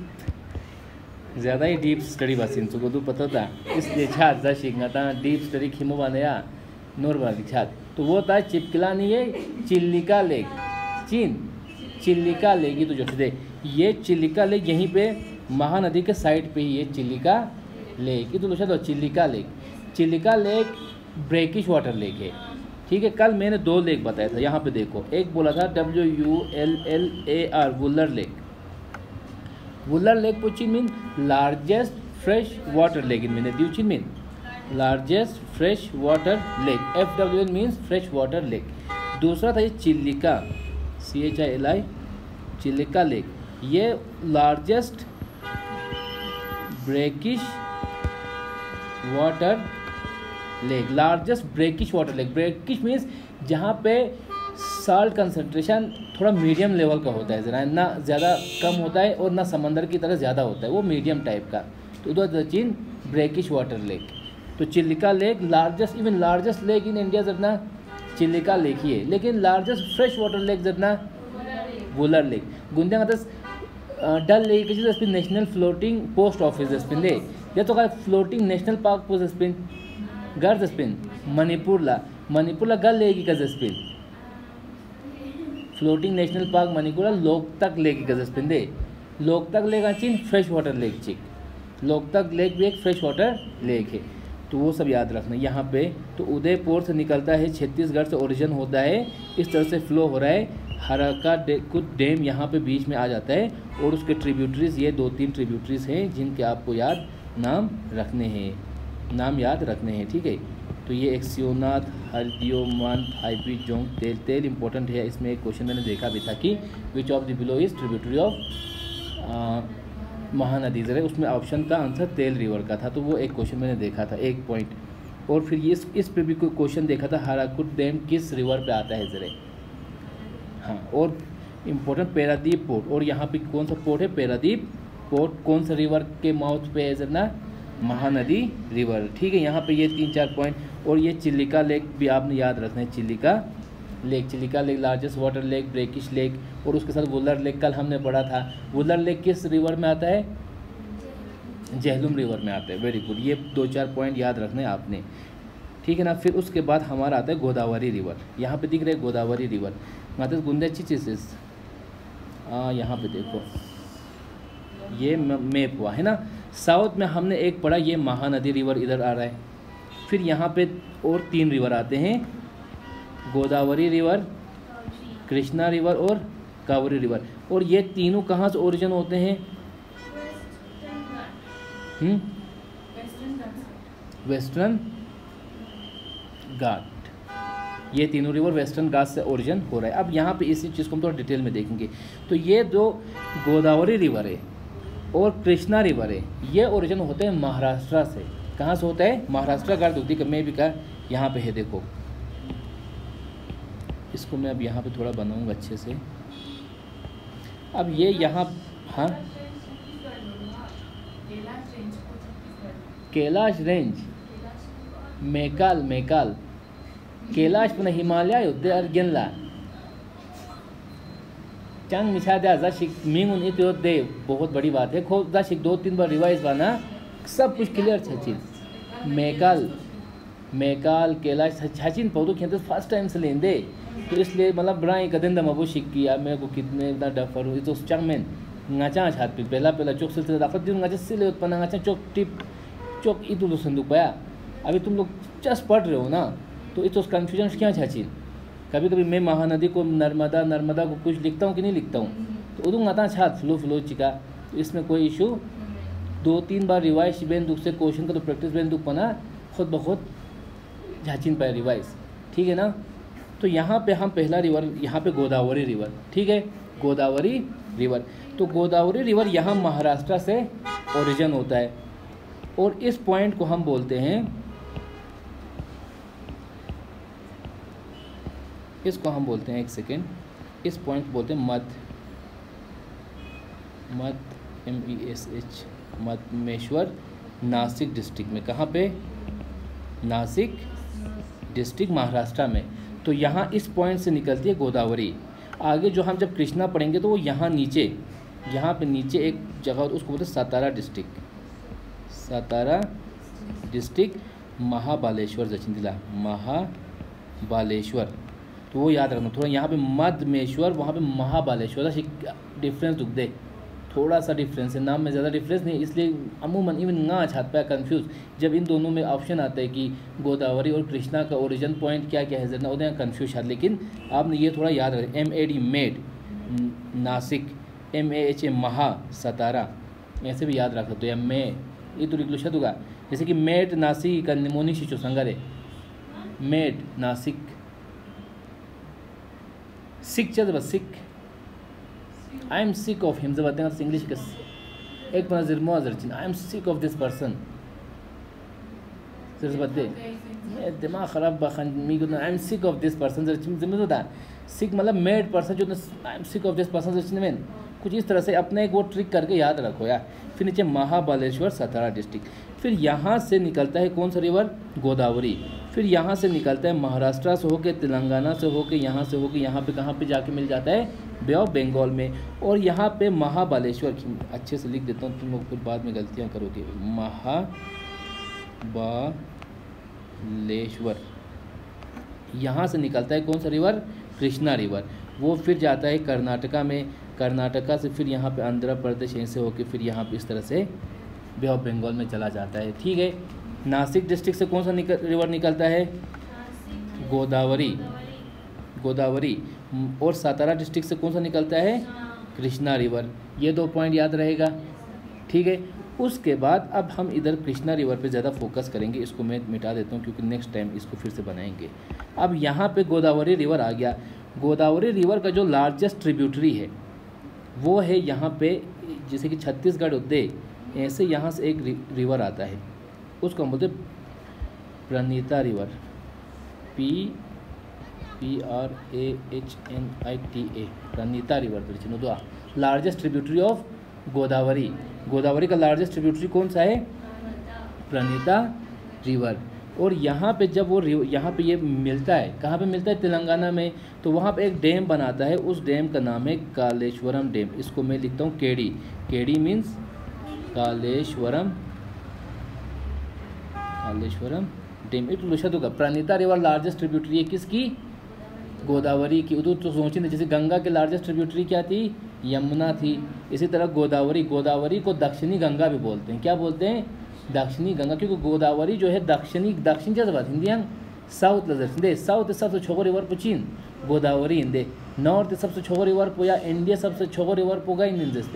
ज़्यादा ही डीप स्टडी बस इन सुको तो पता था, इसलिए छात जा सीखना था डीप स्टडी खिमो बनाया नोर वाली छात। तो वो था चिपकला नहीं है, चिल्लिका लेक, चिल्लिका लेक ही तो जो दे, ये चिल्लिका लेक यहीं पे महानदी के साइड पे ही है चिल्लिका लेक, ये तो लोचा दो Chilika lake brackish water lake है, ठीक है। कल मैंने 2 लेक बताया था, यहाँ पे देखो, एक बोला था WULLAR Wular lake, Wular lake पुचिन मीन largest fresh water lake in मीन ड्यूचिन मीन largest fresh water lake, FWL means fresh water lake. दूसरा था ये चिल्लिका CHILI चिल्लिका लेक, ये largest brackish water lake, largest brackish water lake. Brackish means जहाँ पे साल्ट कंसंट्रेशन थोड़ा मीडियम लेवल का होता है, ज़रा ना ज़्यादा कम होता है और ना समंदर की तरह ज़्यादा होता है, वो मीडियम टाइप का, तो उधर चीन ब्रेकिश वाटर लेक। तो Chilika lake largest, even largest lake in India जितना चिल्लिका लेक ही है, लेकिन लार्जेस्ट फ्रेश वाटर लेक जितना वुलर लेक। गुंजा डल लेक की नेशनल फ्लोटिंग पोस्ट ऑफिस जस्पिन दे, या तो का फ्लोटिंग नेशनल पार्क पोस्ट जस्पिन घर जस्पिन मणिपुरला गल लेगी का जस्पिन फ्लोटिंग नेशनल पार्क मणिपुरला लोकतक लेक का जस्पिन दे, लोकतक लेक आचिन फ्रेश वाटर लेक चिक, लोकतक लेक भी एक फ्रेश वाटर लेक है, तो वो सब याद रखना। यहाँ पे तो उदयपुर से निकलता है, छत्तीसगढ़ से ओरिजिन होता है, इस तरह से फ्लो हो रहा है, हरका कुछ डैम यहाँ पे बीच में आ जाता है, और उसके ट्रिब्यूटरीज, ये 2-3 ट्रिब्यूटरीज हैं जिनके आपको नाम याद रखने हैं, ठीक है। तो ये एक्सियोनाथ, हल्दियोमान, हाइपी जोंग, तेल इंपॉर्टेंट है। इसमें एक क्वेश्चन मैंने देखा भी था कि विच of the below is tributary of Mahanadi, जरा उसमें ऑप्शन का आंसर तेल रिवर का था, तो वो एक क्वेश्चन मैंने देखा था, एक पॉइंट। और फिर ये इस पे भी कोई क्वेश्चन देखा था, हराकुड डैम किस रिवर पे आता है जरा, हाँ। और इम्पोर्टेंट पैरादीप पोर्ट, और यहाँ पे कौन सा पोर्ट है, पैरादीप पोर्ट, कौन सा रिवर के माउथ पे है जरा, महानदी रिवर, ठीक है। यहाँ पे ये 3-4 पॉइंट। और ये चिल्लिका लेक भी आपने याद रखना है, Chilika lake largest water lake, brackish lake, और उसके साथ वुलर लेक कल हमने पढ़ा था। वुलर लेक किस रिवर में आता है, झेलम रिवर में आता है, वेरी गुड। ये 2-4 पॉइंट याद रखने आपने, ठीक है ना। फिर उसके बाद हमारा आता है गोदावरी रिवर, यहाँ पे दिख रहा है गोदावरी रिवर, माता गुंदे अच्छी चीज़, यहाँ पे देखो ये मैप हुआ है ना, साउथ में हमने एक पढ़ा, ये महानदी रिवर इधर आ रहा है। फिर यहाँ पे और 3 रिवर आते हैं, गोदावरी रिवर, कृष्णा रिवर और कावेरी रिवर, और ये तीनों कहाँ से ओरिजिन होते हैं, वेस्टर्न घाट, ये तीनों रिवर वेस्टर्न घाट से ओरिजिन हो रहा है। अब यहाँ पे इसी चीज़ को हम थोड़ा डिटेल में देखेंगे। तो ये जो गोदावरी रिवर है और कृष्णा रिवर है, ये ओरिजिन होते हैं महाराष्ट्र से। कहाँ से होता है, महाराष्ट्र का दुग्धी में भी का यहाँ पे है, देखो इसको मैं अब यहाँ पे थोड़ा बनाऊँगा अच्छे से। अब ये यहाँ, हाँ कैलाश रेंज, मेकाल कैलाश पण हिमालय उद्दे अर्गेनला चांग मिछा दे जाशिक मिंगुन इतो दे, बहुत बड़ी बात है। खो जाशिक 2-3 बार रिवाइज बना, सब कुछ क्लियर छचिन। मेकाल कैलाश छचिन पौधो खेलते फर्स्ट टाइम से लेंदे, तो इसलिए मतलब बड़ा ही कदम दमबो शिक किया मेरे को कितने इतना डफर हुई। तो चांग में ngaca छात पे पहला चौक से दाखत दिन ngaca से ले उत्पन्न ngaca चौक इतु संदूक पाया। अभी तुम लोग जस्ट पढ़ रहे हो ना, तो इतो कन्फ्यूजन क्या छचिन। कभी कभी मैं महानदी को नर्मदा को कुछ लिखता हूँ कि नहीं लिखता हूँ, तो उदू आता छात फ्लो चिका, तो इसमें कोई इशू। 2-3 बार रिवाइज बेन दुख से क्वेश्चन का तो प्रैक्टिस बेन दुख पना खुद बहुत झाचिन पाए रिवाइज, ठीक है ना। तो यहाँ पे हम पहला रिवर, यहाँ पे गोदावरी रिवर, ठीक है, गोदावरी रिवर। तो गोदावरी रिवर यहाँ महाराष्ट्र से ओरिजिन होता है, और इस पॉइंट को हम बोलते हैं, इसको हम बोलते हैं, एक सेकेंड, इस पॉइंट को बोलते हैं MESH, मध्यमेश्वर, नासिक डिस्ट्रिक्ट में। कहाँ पे? नासिक डिस्ट्रिक्ट, महाराष्ट्र में। तो यहाँ इस पॉइंट से निकलती है गोदावरी। आगे जो हम जब कृष्णा पढ़ेंगे तो वो यहाँ नीचे, यहाँ पे नीचे एक जगह उसको बोलते हैं सातारा डिस्ट्रिक्ट, सातारा डिस्ट्रिक्ट, महाबालेश्वर सचिन जिला, महाबालेश्वर। तो वो याद रखना थोड़ा, यहाँ पे मध्यमेश्वर, वहाँ पे महाबालेश्वर, डिफरेंस दुख दे, थोड़ा सा डिफरेंस है, नाम में ज़्यादा डिफरेंस नहीं, इसलिए अमूमन इवन ना छात्र कंफ्यूज जब इन दोनों में ऑप्शन आता है कि गोदावरी और कृष्णा का ओरिजिन पॉइंट क्या क्या है, जरा उधर कंफ्यूज है। लेकिन आपने ये थोड़ा याद रखें, MAD मेड नासिक, MAHA महा सतारा, ऐसे भी याद रख सकते हो। मैं ये तो रिक्लुशत होगा, जैसे कि मेड नासिक का निमोनी शिशु संगरे, मेड नासिक, सिख चल बस सिख, I am sick of him, जब आते हैं इंग्लिश के एक पना जिरमो जरचिन, I am sick of this person, सिर्फ बते दिमाग खराब बखन मी को, I am sick of this person जरचिन, जिम्मे होता है सिक मतलब मेड पर्सन, जो I am sick of this person जरचिन में कुछ इस तरह से अपने एक वो ट्रिक करके याद रखो यार। फिर नीचे महाबालेश्वर सातारा डिस्ट्रिक्ट, फिर यहाँ से निकलता है कौन सा रिवर? गोदावरी। फिर यहाँ से निकलता है महाराष्ट्र से होके, तेलंगाना से होके, यहाँ से होके, यहाँ पे कहाँ पे जाके मिल जाता है? बे ऑफ बंगाल में। और यहाँ पे महाबालेश्वर, अच्छे से लिख देता हूँ, तुम लोग फिर बाद में गलतियाँ करोगे। महाबालेश्वर, यहाँ से निकलता है कौन सा रिवर? कृष्णा रिवर। वो फिर जाता है कर्नाटका में, कर्नाटका से फिर यहाँ पे आंध्र प्रदेश, ऐसे होके फिर यहाँ पे इस तरह से बे ऑफ बंगाल में चला जाता है। ठीक है, नासिक डिस्ट्रिक्ट से कौन सा रिवर निकलता है? गोदावरी, गोदावरी। और सातारा डिस्ट्रिक्ट से कौन सा निकलता है? कृष्णा रिवर। ये 2 पॉइंट याद रहेगा। ठीक है, उसके बाद अब हम इधर कृष्णा रिवर पे ज़्यादा फोकस करेंगे। इसको मैं मिटा देता हूँ क्योंकि नेक्स्ट टाइम इसको फिर से बनाएंगे। अब यहाँ पे गोदावरी रिवर आ गया। गोदावरी रिवर का जो लार्जेस्ट ट्रिब्यूटरी है वो है यहाँ पे, जैसे कि छत्तीसगढ़ उद्दे, ऐसे यहाँ से एक रिवर आता है, उसको हम बोलते Pranhita river, PRAHNITA, Pranhita river. दो largest tributary of Godavari. Godavari का लार्जेस्ट ट्रिब्यूटरी कौन सा है? प्रणीता रिवर। और यहाँ पे जब वो यहाँ पे ये मिलता है, कहाँ पे मिलता है? तेलंगाना में। तो वहाँ पे एक डैम बनाता है, उस डैम का नाम है कालेश्वरम डैम। इसको मैं लिखता हूँ KD, KD means Kaleshwaram, Kaleshwaram dam. It लुशत होगा। प्रणीता रिवर लार्जेस्ट ट्रिब्यूटरी है किसकी? गोदावरी की। उधर तो सोची नहीं, जैसे गंगा के लार्जेस्ट ट्रिब्यूटरी क्या थी? यमुना थी। इसी तरह गोदावरी, गोदावरी को दक्षिणी गंगा भी बोलते हैं। क्या बोलते हैं? दक्षिणी गंगा, क्योंकि गोदावरी जो है दक्षिण क्या बात हिंदी साउथ लजर साउथ सबसे छोको रिवर पो चीन गोदावरी हिंदे, नॉर्थ सबसे छोको रिवर पो या इंडिया सबसे छोको रिवर पोगा इंडस,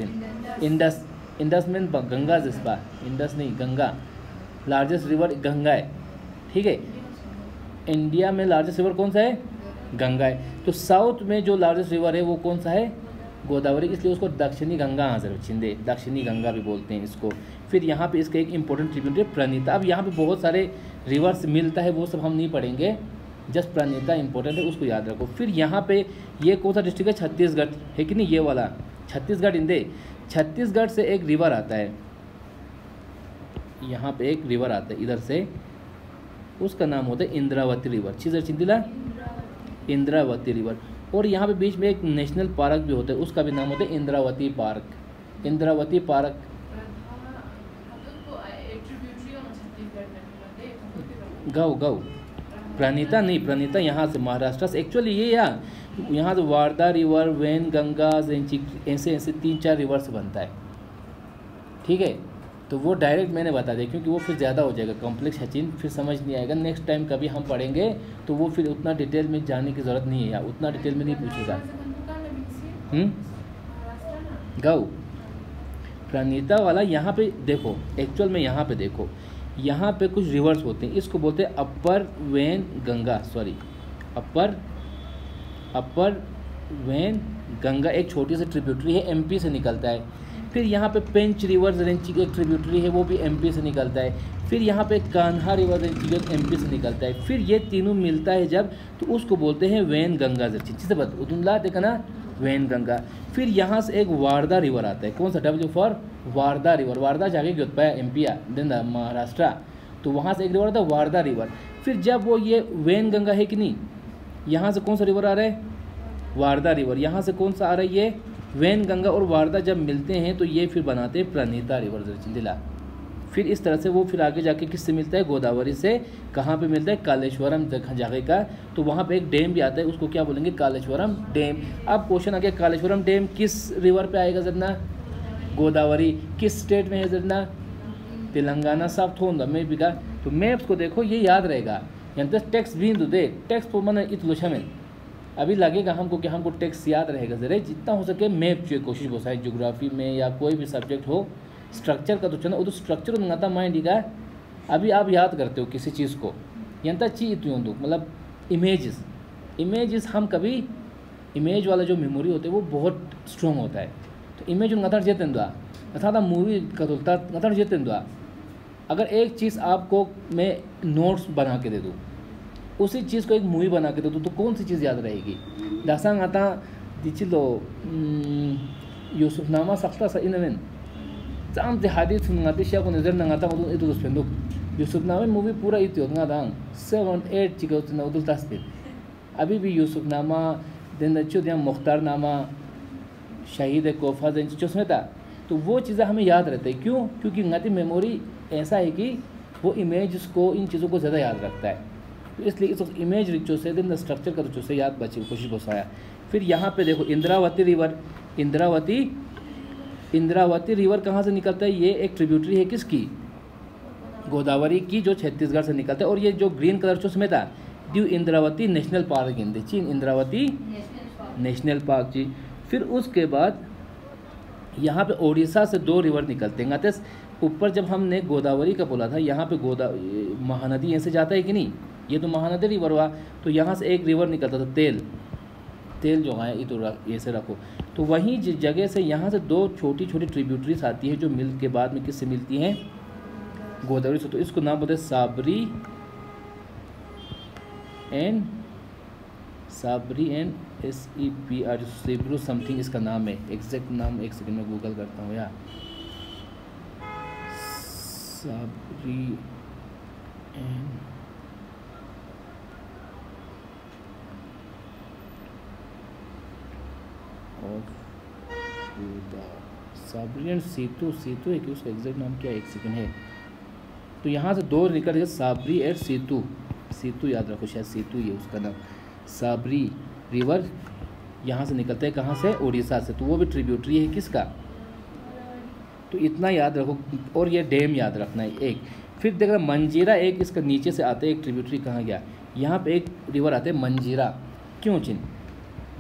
इंडस मीन गंगा, जिसपा इंडस नहीं गंगा, लार्जेस्ट रिवर गंगा है। ठीक है, इंडिया में लार्जेस्ट रिवर कौन सा है? गंगा है। तो साउथ में जो लार्जेस्ट रिवर है वो कौन सा है? गोदावरी, इसलिए उसको दक्षिणी गंगा हाजिर छिंदे, दक्षिणी गंगा भी बोलते हैं इसको। फिर यहाँ पे इसका एक इंपॉर्टेंट ट्रिब्यूटरी प्रणीता। अब यहाँ पे बहुत सारे रिवर्स मिलता है, वो सब हम नहीं पढ़ेंगे, जस्ट प्रणीता इंपॉर्टेंट है, उसको याद रखो। फिर यहाँ पे ये कौन सा डिस्ट्रिक्ट है? छत्तीसगढ़ है कि नहीं? ये वाला छत्तीसगढ़ इंदे, छत्तीसगढ़ से एक रिवर आता है, यहाँ पे एक रिवर आता है इधर से, उसका नाम होता है इंद्रावती रिवर। चीज़र चिंतिला इंद्रावती रिवर। और यहाँ पे बीच में एक नेशनल पार्क भी होता है, उसका भी नाम होता है इंद्रावती पार्क। इंद्रावती पार्क गौ गौ प्रणीता नहीं, प्रणीता यहाँ से महाराष्ट्र से एक्चुअली ये यहाँ से वारदा रिवर, वैन गंगा, ऐसे ऐसे 3-4 रिवर से बनता है। ठीक है, तो वो डायरेक्ट मैंने बता दिया क्योंकि वो फिर ज़्यादा हो जाएगा कॉम्प्लेक्स सचिन, फिर समझ नहीं आएगा। नेक्स्ट टाइम कभी हम पढ़ेंगे तो वो फिर उतना डिटेल में जाने की ज़रूरत नहीं है, या उतना डिटेल में नहीं पूछेगा। गौ प्रणीता वाला यहाँ पे देखो, एक्चुअल में यहाँ पे देखो, यहाँ पे कुछ रिवर्स होते हैं, इसको बोलते हैं अपर वैन गंगा, सॉरी अपर वैन गंगा। एक छोटी सी ट्रिब्यूटरी है, MP से निकलता है। फिर यहाँ पे पेंच रिवर रेंची की एक ट्रिब्यूटरी है, वो भी एमपी से निकलता है। फिर यहाँ पे कान्हा रिवर रेंची एक एमपी से निकलता है। फिर ये तीनों मिलता है जब, तो उसको बोलते हैं वैन गंगा जर्ची। जिसे बत उदुल्ला देखा ना, वैन गंगा। फिर यहाँ से एक वारदा रिवर आता है। कौन सा? W for Wardha river. Wardha जाके ग्योतपाया एमपी देन महाराष्ट्र, तो वहाँ से एक रिवर आता है वारदा रिवर। फिर जब वो ये वैन गंगा है कि नहीं, यहाँ से कौन सा रिवर आ रहा है? वारदा रिवर। यहाँ से कौन सा आ रहा है? ये वैन गंगा और वारदा जब मिलते हैं तो ये फिर बनाते हैं प्रणीता रिवर जिला। फिर इस तरह से वो फिर आगे जाके किससे मिलता है? गोदावरी से। कहाँ पे मिलता है? कालेश्वरम जगह का। तो वहाँ पे एक डैम भी आता है, उसको क्या बोलेंगे? कालेश्वरम डैम। अब क्वेश्चन आ गया, कालेश्वरम डैम किस रिवर पे आएगा जरना? गोदावरी। किस स्टेट में है जरना? तेलंगाना। सब थोड़ा मैं भी का, तो मैप्स को देखो, ये याद रहेगा। यहाँ टेक्स्ट भी दे, टेक्स्ट तो मैंने इतलोशा में अभी लगेगा हमको कि हमको टेक्स्ट याद रहेगा। ज़रा जितना हो सके मैप जो कोशिश बोसा है, ज्योग्राफी में या कोई भी सब्जेक्ट हो, स्ट्रक्चर का तो चलो वो तो स्ट्रक्चर नता माइंड का। अभी आप याद करते हो किसी चीज़ को, यंता चीज इतनी मतलब इमेजेस हम कभी इमेज वाला जो मेमोरी होते हैं वो बहुत स्ट्रॉन्ग होता है। तो इमेज नतर जेते अथा मूवी कतुलता नतर जेते। अगर एक चीज़ आपको मैं नोट्स बना के दे दूँ, उसी चीज़ को एक मूवी बना के दे दूँ, तो कौन सी चीज़ याद रहेगी? दासांग आता दिचिलो यूसुफनामा सख्ता सा इनमें जाम हादिस सुनगाते शिया को नजर नंगाता मधु इतु दुस्पेंदु यूसुफनामा मूवी पूरा इतु नगादांग 7-8 चिको न उदुल तस्बीर अभी भी यूसुफनामा दिन चुद या मुख्तारनामा शहीद कोफा दिन चुस्मेता। तो वो चीज़ें हमें याद रहते हैं। क्यों? क्योंकि नगाती मेमोरी ऐसा है कि वो इमेज को, इन चीज़ों को ज़्यादा याद रखता है। तो इसलिए इस इमेज रिचो से दिन स्ट्रक्चर का रिचो से याद बची कोशिश बसाया। फिर यहाँ पे देखो इंद्रावती रिवर। इंद्रावती रिवर कहाँ से निकलता है? ये एक ट्रिब्यूटरी है किसकी? गोदावरी की, जो छत्तीसगढ़ से निकलता है। और ये जो ग्रीन कलर चो समेत due Indravati national park Hindi चीन इंद्रावती नेशनल पार्क जी। फिर उसके बाद यहाँ पे ओडिशा से 2 रिवर निकलते हैं। आते ऊपर जब हमने गोदावरी का बोला था, यहाँ पे महानदी यहाँ से जाता है कि नहीं? ये तो महानदी रिवर हुआ। तो यहाँ से एक रिवर निकलता था तेल जो है, ये तो ऐसे रखो। तो वहीं जिस जगह से यहाँ से 2 छोटी छोटी ट्रिब्यूटरीज आती है, जो मिल के बाद में किससे मिलती हैं? गोदावरी से। तो इसको नाम बोलते हैं साबरी एंड SEPR सेब्रू समथिंग इसका नाम है। एग्जैक्ट नाम एक सेकंड में गूगल करता हूँ यार। साबरी एंड साबरी सेतु है कि उसका एग्जैक्ट नाम क्या है? एक सेकंड है। तो यहाँ से 2 निकल गए, साबरी एंड सेतु याद रखो, शायद सेतु ये उसका नाम। साबरी रिवर यहाँ से निकलता है, कहाँ से? उड़ीसा से। तो वो भी ट्रिब्यूटरी है किसका? तो इतना याद रखो। और ये डैम याद रखना है एक। फिर देख रहा मंजीरा एक इसका नीचे से आता है, एक ट्रिब्यूटरी कहाँ गया? यहाँ पे एक रिवर आते हैं मंजीरा। क्यों चिन्ह?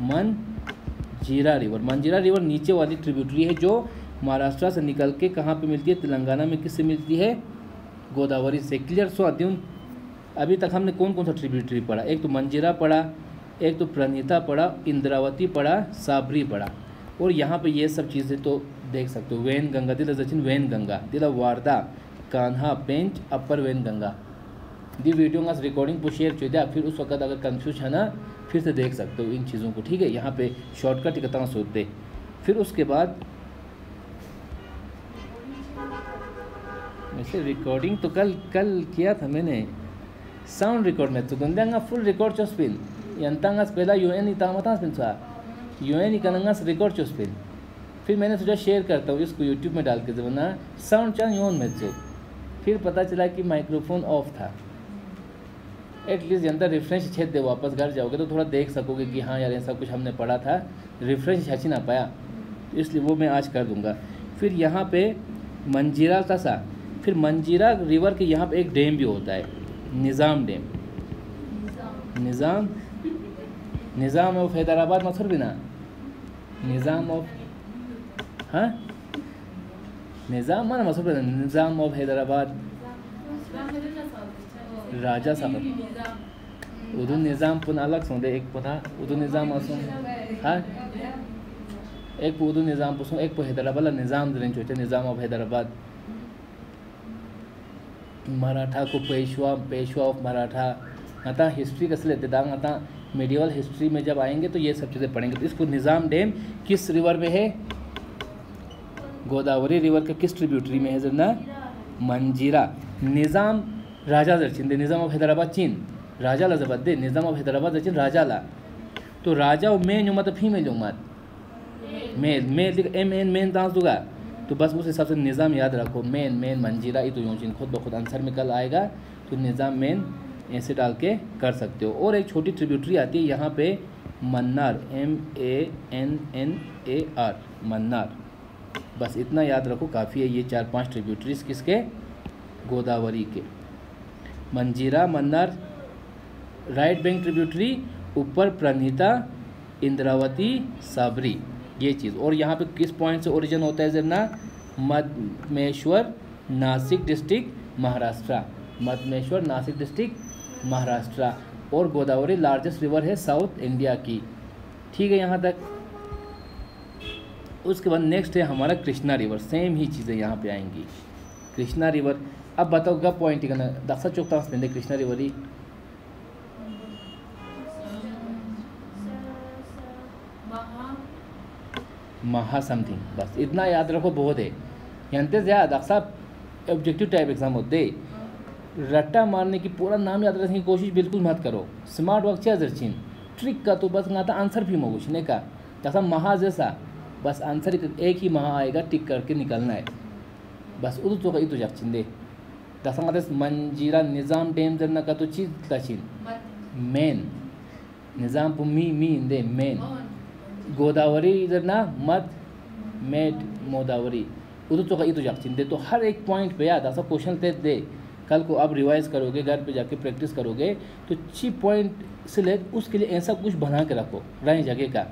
मंजीरा रिवर नीचे वाली ट्रिब्यूटरी है, जो महाराष्ट्र से निकल के कहाँ पे मिलती है? तेलंगाना में। किससे मिलती है? गोदावरी से। क्लियर? सो आती हूँ। अभी तक हमने कौन कौन सा ट्रिब्यूटरी पढ़ा? एक तो मंजीरा पढ़ा, एक तो प्रणीता पढ़ा, इंद्रावती पढ़ा, साबरी पढ़ा। और यहाँ पे ये सब चीज़ें तो देख सकते हो। वैन गंगा दिला सचिन वैन गंगा दिला वारदा कान्हा पेंच अपर वैन गंगा दी वीडियो का रिकॉर्डिंग को शेयर चाहिए। फिर उस वक्त अगर कंफ्यूज है ना, फिर से देख सकते हो इन चीज़ों को। ठीक है, यहाँ पे शॉर्टकट कितना सोचते। फिर उसके बाद वैसे रिकॉर्डिंग तो कल किया था मैंने, साउंड रिकॉर्ड में तो गंदा फुल रिकॉर्ड चोस्पिन यंतांगास पहला UN इतामतास पिन UN इकानंगास रिकॉर्ड चोस्पिन। फिर मैंने सोचा शेयर करता हूँ इसको यूट्यूब में डाल के जमाना साउंड चांद यून में जो। फिर पता चला कि माइक्रोफोन ऑफ था। एटलीस्ट जनता रिफ्रेश छेद दे, वापस घर जाओगे तो थोड़ा देख सकोगे कि हाँ यार ऐसा कुछ हमने पढ़ा था, रिफ्रेश छाची ना पाया, इसलिए वो मैं आज कर दूँगा। फिर यहाँ पे मंजीरा का सा, फिर मंजीरा रिवर के यहाँ पे एक डैम भी होता है, निज़ाम डैम। निज़ाम ऑफ हैदराबाद मसर बिना निज़ाम ऑफ हाँ निज़ाम माना मसर बिना निज़ाम ऑफ हैदराबाद राजा साहब उदू निज़ाम पुनः अलग सोंदे एक पुनः उदू निज़ाम असुन हाँ एक पूदू निज़ाम पुसूँ एक हैदराबाद निज़ाम दिन चोचे निज़ाम ऑफ हैदराबाद मराठा को पेशवा ऑफ मराठा आता हिस्ट्री कैसे लेते दांग आता मेडिवल हिस्ट्री में जब आएंगे तो ये सब चीज़ें पढ़ेंगे। तो इसको निज़ाम डैम किस रिवर में है? गोदावरी रिवर के किस ट्रिब्यूटरी में है जना? मंजीरा। निज़ाम राजा दर्चिन दे निज़ाम ऑफ हैदराबाद चीन राजा ला जबद दे निज़ाम ऑफ हैदराबाद दर्चिन राजा ला। तो राजा और मेन उम्मत फीमेल उम्मत मेल मेन दांस दूंगा। तो बस उस हिसाब से निज़ाम याद रखो। मेन मंजीरा ये तो यूँ खुद ब खुद आंसर में कल आएगा। तो निज़ाम मेन ऐसे डाल के कर सकते हो। और एक छोटी ट्रिब्यूटरी आती है यहाँ पे मन्नार MANNAR मन्नार। बस इतना याद रखो काफ़ी है। ये 4-5 ट्रिब्यूटरीज किसके? गोदावरी के। मंजीरा मन्नार राइट बैंक ट्रिब्यूटरी ऊपर प्रणीता इंद्रावती साबरी ये चीज़। और यहाँ पे किस पॉइंट से ओरिजिन होता है जरना? मधमेश्वर नासिक डिस्ट्रिक्ट महाराष्ट्र। मधमेश्वर नासिक डिस्ट्रिक्ट महाराष्ट्र। और गोदावरी लार्जेस्ट रिवर है साउथ इंडिया की। ठीक है यहाँ तक। उसके बाद नेक्स्ट है हमारा कृष्णा रिवर। सेम ही चीज़ें यहाँ पे आएंगी। कृष्णा रिवर अब बताओ कब पॉइंट करना दक्षा चौक तास पेंदे कृष्णा रिवर ही महा समथिंग। बस इतना याद रखो बहुत है। जानते ज़्यादा दक्षा ऑब्जेक्टिव टाइप एग्जाम होते रट्टा मारने की पूरा नाम याद रखने की कोशिश बिल्कुल मत करो। स्मार्ट वर्क चाहिए जर्चिन ट्रिक का तो बस नाता आंसर भी मोगुशने का जैसा महा जैसा बस आंसर एक ही महा आएगा टिक करके निकलना है। बस उदू तो कहीं तो जाचिन दे दसा माते मंजीरा निज़ाम डैम जरना का तो चीज़ तचिन मेन निज़ाम मी इंदे मेन गोदावरी जरना मत मेट मोदावरी उदू तो कहीं तो जाचिन दे। तो हर एक पॉइंट पे याद ऐसा क्वेश्चन दे कल को आप रिवाइज करोगे घर पे जाके प्रैक्टिस करोगे तो ची पॉइंट से ले उसके लिए ऐसा कुछ बना के रखो रही जगह का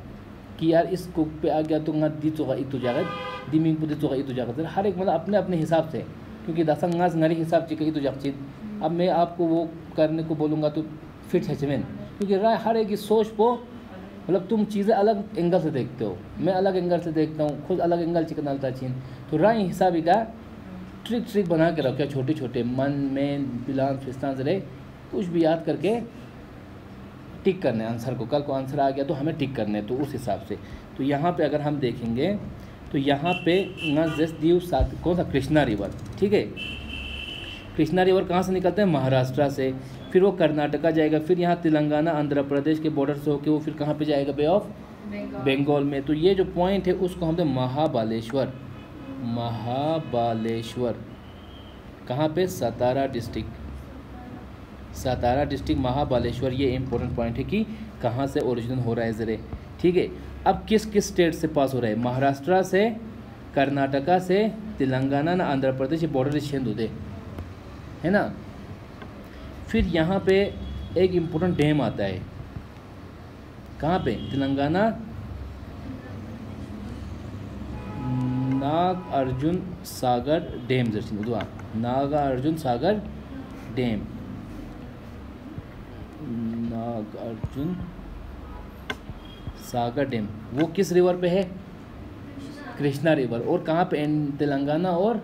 कि यार इस कुक पे आ गया तो ना दी चोगा इतु जागत दी मीन पुदी चोगा इतु जागत हर एक मतलब अपने अपने हिसाब से क्योंकि दसंग नाज नरी हिसाब से कहीं तो जागचित। अब मैं आपको वो करने को बोलूँगा तो फिट है क्योंकि हर एक इस सोच को मतलब तुम चीज़ें अलग एंगल से देखते हो मैं अलग एंगल से देखता हूँ खुद अलग एंगल चिकन अलता चीन। तो राय हिसाब का ट्रिक बना के रखो छोटे छोटे मन में पिलान फिस्तान से रहे कुछ भी याद करके टिक करने आंसर को। कल को आंसर आ गया तो हमें टिक करने तो उस हिसाब से। तो यहाँ पे अगर हम देखेंगे तो यहाँ पे दीव साथ कौन सा कृष्णा रिवर। ठीक है कृष्णा रिवर कहाँ से निकलते हैं? महाराष्ट्र से। फिर वो कर्नाटका जाएगा फिर यहाँ तेलंगाना आंध्र प्रदेश के बॉर्डर से होकर वो फिर कहाँ पे जाएगा? बे ऑफ बंगाल में। तो ये जो पॉइंट है उसको हम महाबालेश्वर कहाँ पे? सतारा डिस्ट्रिक्ट महाबालेश्वर। ये इंपॉर्टेंट पॉइंट है कि कहाँ से ओरिजिन हो रहा है ज़रे। ठीक है अब किस किस स्टेट से पास हो रहा है? महाराष्ट्र से कर्नाटका से तेलंगाना ना आंध्र प्रदेश बॉर्डर छेद दे है ना। फिर यहाँ पे एक इम्पोर्टेंट डैम आता है कहाँ पे? Telangana Nagarjuna Sagar dam Jersey उदवा Nagarjuna Sagar dam Nagarjuna Sagar dam वो किस रिवर पे है? कृष्णा रिवर। और कहाँ पे? तेलंगाना और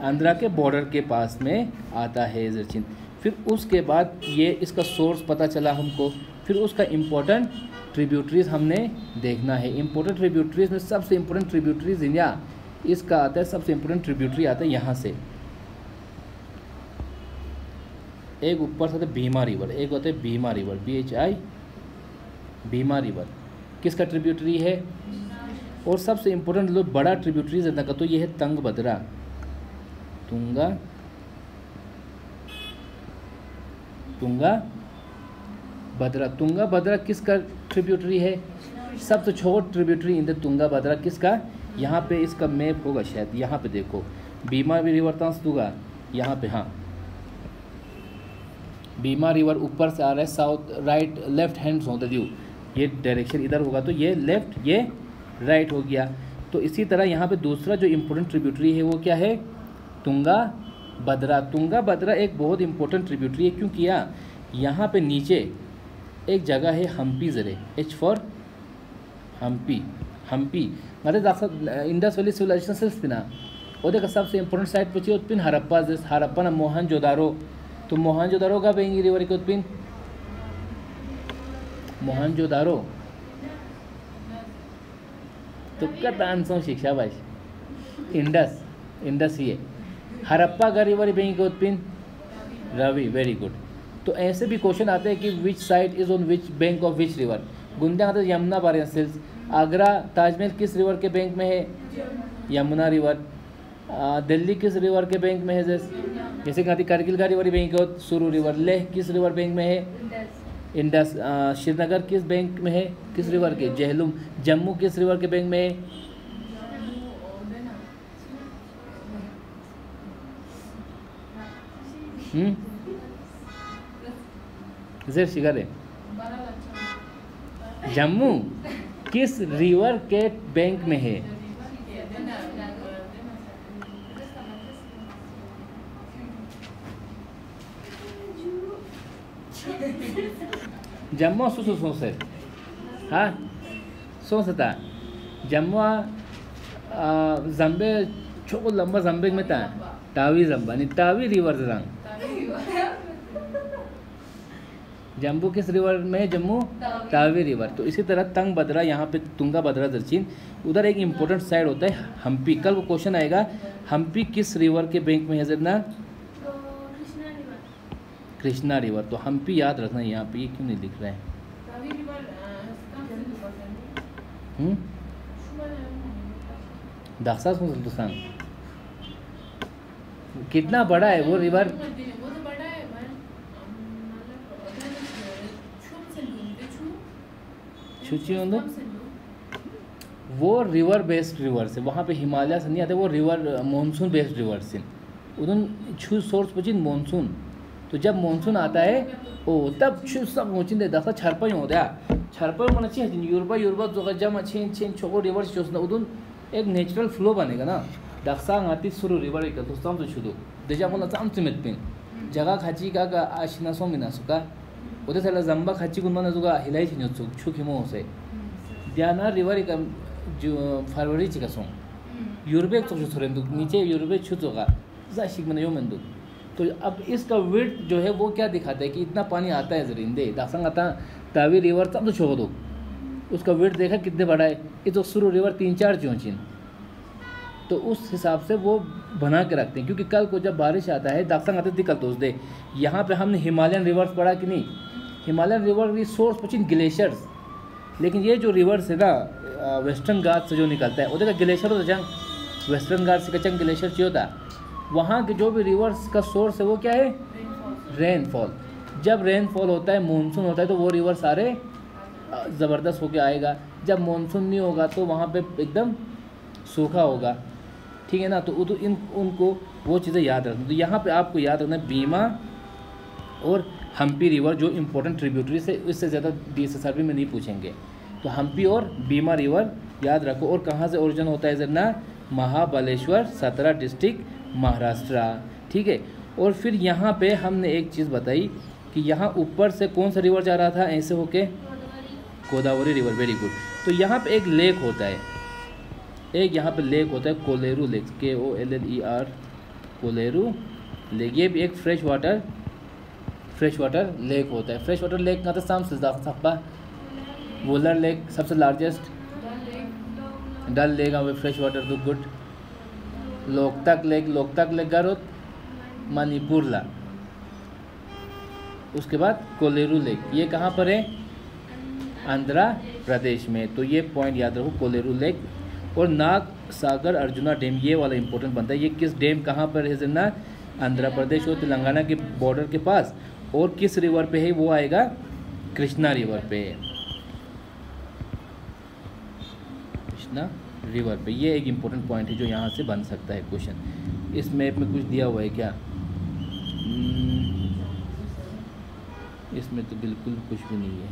आंध्रा के बॉर्डर के पास में आता है जर्चिन। फिर उसके बाद ये इसका सोर्स पता चला हमको। फिर उसका इम्पोर्टेंट ट्रिब्यूटरीज हमने देखना है। इम्पोर्टेंट ट्रिब्यूटरीज में सबसे इम्पोर्टेंट ट्रिब्यूटरीज इंडिया इसका आता है। सबसे इम्पोर्टेंट ट्रिब्यूटरी आता है यहाँ से एक ऊपर से भीमा रिवर एक होता है Bhima river BHI Bhima river किसका ट्रिब्यूटरी है? और सबसे इम्पोर्टेंट जो बड़ा ट्रिब्यूटरीज है तो ये है तुंगभद्रा तुंगभद्रा किसका ट्रिब्यूटरी है? सबसे छोट ट्रिब्यूटरी इन द तुंगभद्रा किसका? यहाँ पे इसका मैप होगा शायद यहाँ पे देखो भीमा रिवर तांस दूंगा यहाँ पे। हाँ भीमा रिवर ऊपर से आ रहा है साउथ राइट लेफ्ट हैंड होता है ये डायरेक्शन इधर होगा तो ये लेफ्ट ये राइट हो गया। तो इसी तरह यहाँ पे दूसरा जो इम्पोर्टेंट ट्रिब्यूटरी है वो क्या है? तुंगभद्रा एक बहुत इंपॉर्टेंट ट्रिब्यूटरी है क्योंकि यहाँ पे नीचे एक जगह है हम्पी ज़रे H फॉर हम्पी हम्पी मतलब दाखसा इंडस वैली सिविलाइजेशन सेल्स पिना और देखा सबसे इम्पोर्टेंट साइट पची उत्पिन हरप्पा जैसे हरप्पा ना मोहनजोदारो। तो मोहनजोदारो का बेंगी रिवर के उत्पिन मोहनजोदारो तो क्या आंसर शिक्षा भाई इंडस ही है। हरप्पा का रिवर बेंगी के उत्पिन रवि, वेरी गुड। तो ऐसे भी क्वेश्चन आते हैं कि विच site is on which bank of which river. गुंडा आते यमुना बारिश सिल्स। आगरा ताजमहल किस रिवर के बैंक में है, यमुना रिवर। दिल्ली किस रिवर के बैंक में है, जैसे कहती करगिल का रिवर बैंक है सुरू रिवर। लेह किस रिवर बैंक में है, इंडस। श्रीनगर किस बैंक में है, किस रिवर के, झेलम। जम्मू किस रिवर के बैंक में है, जेर शिगर है। जम्मू किस रिवर के बैंक में है, जम्मू सोसे हाँ सोचता जम्मू जम्बे छोको लंबा जम्बे में था टावी जम्बा नहीं टावी रिवर रंग। जम्मू किस रिवर में है, जम्मू टावी रिवर। तो इसी तरह तंग बद्रा यहाँ पे तुंगा बद्रा दक्षिण उधर एक इम्पोर्टेंट साइड होता है हम्पी। कल वो क्वेश्चन आएगा हम्पी किस रिवर के बैंक में है जरना, कृष्णा रिवर। तो हम्पी याद रखना यहाँ पे, ये क्यों नहीं लिख रहे हैं। दक्षा सुन कितना बड़ा है वो रिवर, वो रिवर बेस्ड रिवर से वहाँ पे हिमालय से नहीं आते, वो रिवर मानसून बेस्ड रिवर से उधर छू सोर्स पचिन मानसून। तो जब मानसून आता है ओ तब छू सब मोचिन दे दसा छरपा ही होता है। छरपा मन अच्छी है यूरोपा जो जम छीन छीन छोको रिवर चूसना उधर एक नेचुरल फ्लो बनेगा ना। दक्षा आती शुरू रिवर एक तो सम तो छुदो देजा बोला चाम चिमित पिन जगह खाची का आशिना सो मिना सुका उधर से जम्बा खाची गुन जुगा हिलाई छिन छु खिमो से दियाना रिवर एक जो फरवरी चिका सो यूरोपे तो छोरें तो नीचे यूरोपे छु जोगा जा शिक मन यो मंदु। तो अब इसका विड्थ जो है वो क्या दिखाता है कि इतना पानी आता है जरिंदे दासंग आता तावी रिवर तब तो छोड़ दो उसका विड्थ देखा कितने बड़ा है। ये तो शुरू रिवर 3-4 चौचिन तो उस हिसाब से वो बना के रखते हैं क्योंकि कल को जब बारिश आता है दासंग आते दिक्कत तो दे। यहाँ पे हमने हिमालयन रिवर्स पढ़ा कि नहीं, हिमालयन रिवर की सोर्स पचिन ग्लेशियर्स। लेकिन ये जो रिवर्स है ना वेस्टर्न घाट से जो निकलता है वो देखा ग्लेशियर होता जंग वेस्टर्न घाट से कचंग ग्लेशियर चाहिए होता। वहाँ के जो भी रिवर्स का सोर्स है वो क्या है, रेनफॉल। जब रेनफॉल होता है मानसून होता है तो वो रिवर सारे ज़बरदस्त होके आएगा। जब मानसून नहीं होगा तो वहाँ पे एकदम सूखा होगा, ठीक है ना। तो उनको वो चीज़ें याद रखना। तो यहाँ पे आपको याद रखना है बीमा और हम्पी रिवर जो इम्पोर्टेंट ट्रिब्यूटरी से इससे ज़्यादा DSSRB में नहीं पूछेंगे। तो हम्पी और बीमा रिवर याद रखो। और कहाँ से ओरिजिन होता है जरना, महाबलेश्वर, सतरा डिस्ट्रिक्ट, महाराष्ट्र, ठीक है। और फिर यहाँ पे हमने एक चीज़ बताई कि यहाँ ऊपर से कौन सा रिवर जा रहा था ऐसे होके, गोदावरी रिवर, वेरी गुड। तो यहाँ पे एक लेक होता है, एक यहाँ पे लेक होता है Kolleru lake, KOLLER Kolleru lake. ये भी एक फ्रेश वाटर लेक होता है। फ्रेश वाटर लेक का तो साम से सकता वोलर लेक सबसे लार्जेस्ट, डल लेक अब फ्रेश वाटर तो गुड। लोकतक लेक गारोत मणिपुर ला। उसके बाद कोलेरू लेक, ये कहाँ पर है, आंध्र प्रदेश में। तो ये पॉइंट याद रखो, कोलेरू लेक। और नाग सागर अर्जुना डैम, ये वाला इंपॉर्टेंट बनता है। ये किस डैम कहाँ पर है जन्ना, आंध्र प्रदेश और तेलंगाना के बॉर्डर के पास। और किस रिवर पे है, वो आएगा कृष्णा रिवर पे है, कृष्णा रिवर पे। ये एक इम्पोर्टेंट पॉइंट है जो यहाँ से बन सकता है क्वेश्चन। इस मैप में कुछ दिया हुआ है क्या, इसमें तो बिल्कुल कुछ भी नहीं है।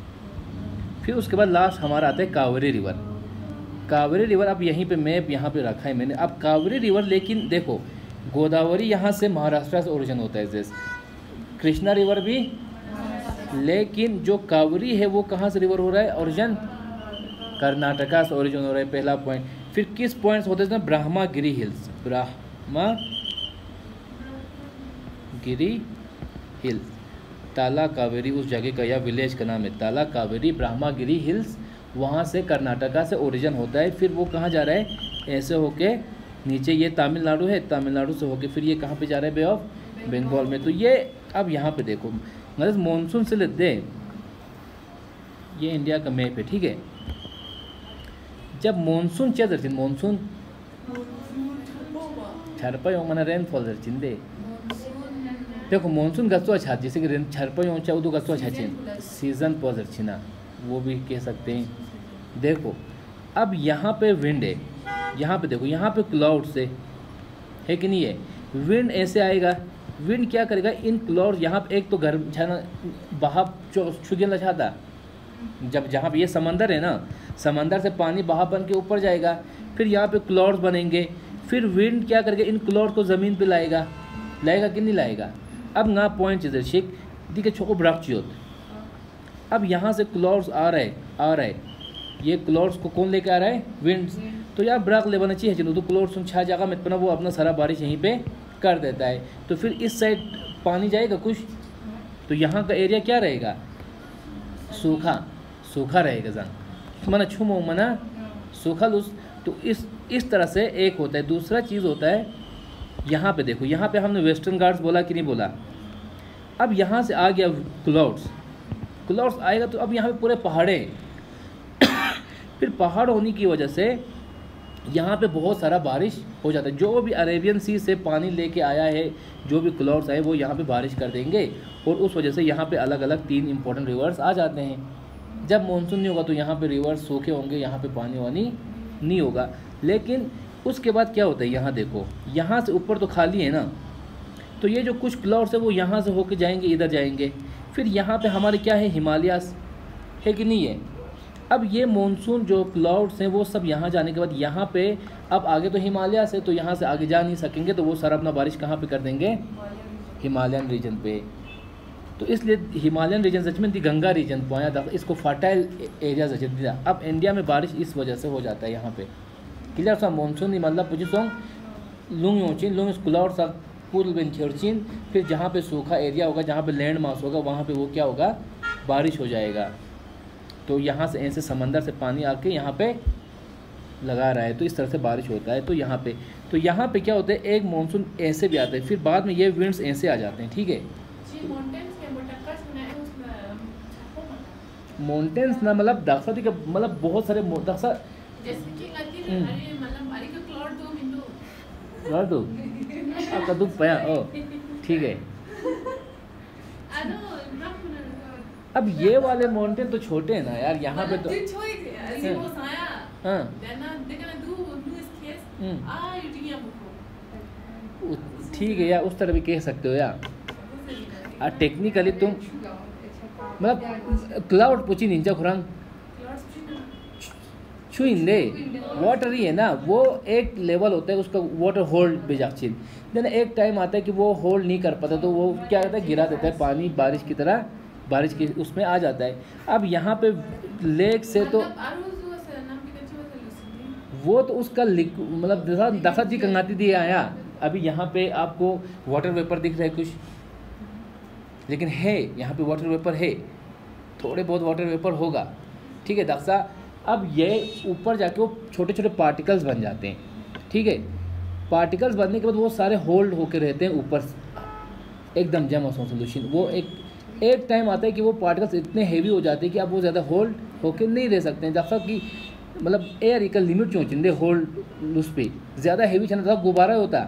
फिर उसके बाद लास्ट हमारा आता है कावेरी रिवर। कावेरी रिवर अब यहीं पे मैप यहाँ पे रखा है मैंने। अब कावेरी रिवर, लेकिन देखो गोदावरी यहाँ से महाराष्ट्र से ओरिजिन होता है जैसे, कृष्णा रिवर भी, लेकिन जो कावेरी है वो कहाँ से रिवर हो रहा है ओरिजिन, कर्नाटका से ओरिजिन हो रहा है, पहला पॉइंट। फिर किस पॉइंट्स होते हैं? ब्रह्मागिरी हिल्स, ब्रह्मागिरी हिल्स, ताला कावेरी उस जगह का या विलेज का नाम है, ताला कावेरी ब्रह्मागिरी हिल्स, वहाँ से कर्नाटका से ओरिजिन होता है। फिर वो कहाँ जा रहा है? ऐसे होके नीचे, ये तमिलनाडु है, तमिलनाडु से होके फिर ये कहाँ पे जा रहा है? बे ऑफ बंगाल में। तो ये अब यहाँ पे देखो, मतलब मानसून से लेते, ये इंडिया का मैप है, ठीक है। जब मानसून चल रही, मानसून छरपा mana रेनफॉल दे देखो मानसून गसो अच्छा, जैसे कि छरपा ऊँचा उदू गसो अच्छा सीजन पॉजर छिना, वो भी कह सकते हैं। देखो अब यहाँ पे विंड है, यहाँ पे देखो, यहाँ पे क्लाउड्स है कि नहीं है? विंड ऐसे आएगा, विंड क्या करेगा? इन क्लाउड्स यहाँ पे एक तो गर्म छाना बहाव छुगेला छाता, जब जहाँ पे ये समंदर है ना, समंदर से पानी बहाव बन के ऊपर जाएगा, फिर यहाँ पे क्लाउड्स बनेंगे, फिर विंड क्या करेगा? इन क्लाउड्स को ज़मीन पे लाएगा कि नहीं लाएगा? अब ना पॉइंट इधर शेख दिखे छोको ब्राक्चियोत। अब यहाँ से क्लाउड्स आ रहे, ये क्लाउड्स को कौन लेके आ रहा है? विंड्स। तो यार ब्राक ले बना चाहिए, तो क्लाउड्स छा जाएगा में वो अपना सारा बारिश यहीं पे कर देता है। तो फिर इस साइड पानी जाएगा कुछ, तो यहाँ का एरिया क्या रहेगा? सूखा रहेगा, जंग मना छुमो मना सूखा लूस। तो इस तरह से एक होता है। दूसरा चीज़ होता है, यहाँ पे देखो, यहाँ पे हमने वेस्टर्न घाट्स बोला कि नहीं बोला? अब यहाँ से आ गया क्लाउड्स आएगा, तो अब यहाँ पे पूरे पहाड़े फिर पहाड़ होने की वजह से यहाँ पे बहुत सारा बारिश हो जाता है। जो भी अरेबियन सी से पानी लेके आया है, जो भी क्लाउड्स आए, वो यहाँ पे बारिश कर देंगे, और उस वजह से यहाँ पे अलग अलग 3 इंपॉर्टेंट रिवर्स आ जाते हैं। जब मानसून नहीं होगा तो यहाँ पे रिवर्स सूखे होंगे, यहाँ पे पानी वानी नहीं होगा। लेकिन उसके बाद क्या होता है? यहाँ देखो, यहाँ से ऊपर तो खाली है ना, तो ये जो कुछ क्लाउड्स है वो यहाँ से होके जाएंगे, इधर जाएंगे, फिर यहाँ पे हमारे क्या है? हिमालयास है कि नहीं है? अब ये मानसून जो क्लाउड्स हैं वो सब यहाँ जाने के बाद यहाँ पे अब आगे तो हिमालय से, तो यहाँ से आगे जा नहीं सकेंगे, तो वो सारा अपना बारिश कहाँ पे कर देंगे? हिमालयन रीजन पे। तो इसलिए हिमालयन रीजन सच में गंगा रीजन पाया था, इसको फर्टाइल एरिया सच दिया। अब इंडिया में बारिश इस वजह से हो जाता है यहाँ पे क्लियर सा मानसून मतलब पूछी सॉन्ग लुंग ऊँची लुंग क्लाउड सा पूल बिन छिड़चिन, फिर जहाँ पे सूखा एरिया होगा, जहाँ पे लैंड मास होगा, वहाँ पे वो क्या होगा? बारिश हो जाएगा। तो यहाँ से ऐसे समंदर से पानी आके यहाँ पे लगा रहा है, तो इस तरह से बारिश होता है। तो यहाँ पे क्या होता है? एक मानसून ऐसे भी आता है, फिर बाद में ये विंड्स ऐसे आ जाते हैं, ठीक है। माउंटेन्स ना मतलब दक्षा थी, मतलब बहुत सारे दक्षा दो कदू पया ओ ठीक है। अब ये वाले माउंटेन तो छोटे हैं ना यार, यहाँ पे तो ठीक है यार, उस तरह भी कह सकते हो यार। टेक्निकली तुम मतलब क्लाउड पूछी नीचा खुरांग छुइंदे वाटर ही है ना, वो एक लेवल होता है उसका, वाटर होल्ड बेजाचिन देन एक टाइम आता है कि वो होल्ड नहीं कर पाता, तो वो क्या करता है? गिरा देता है पानी बारिश की तरह, बारिश की उसमें आ जाता है। अब यहाँ पे लेक से तो वो तो उसका मतलब दशा जी कंगाती दिए आया। अभी यहाँ पे आपको वाटर वेपर दिख रहा है कुछ, लेकिन है यहाँ पे वाटर वेपर है, थोड़े बहुत वाटर वेपर होगा, ठीक है दक्षा। अब ये ऊपर जाके वो छोटे छोटे पार्टिकल्स बन जाते हैं, ठीक है। पार्टिकल्स बनने के बाद वो सारे होल्ड होके रहते हैं ऊपर एकदम जमा सोल्यूशन। वो एक टाइम आता है कि वो पार्टिकल्स इतने हेवी हो जाते हैं कि अब वो ज़्यादा होल्ड होके नहीं रह सकते हैं। जैसा कि मतलब एयर का लिमिट क्यों चिंदे होल्ड उस पर ज़्यादा हेवी चलना था। गुब्बारा होता,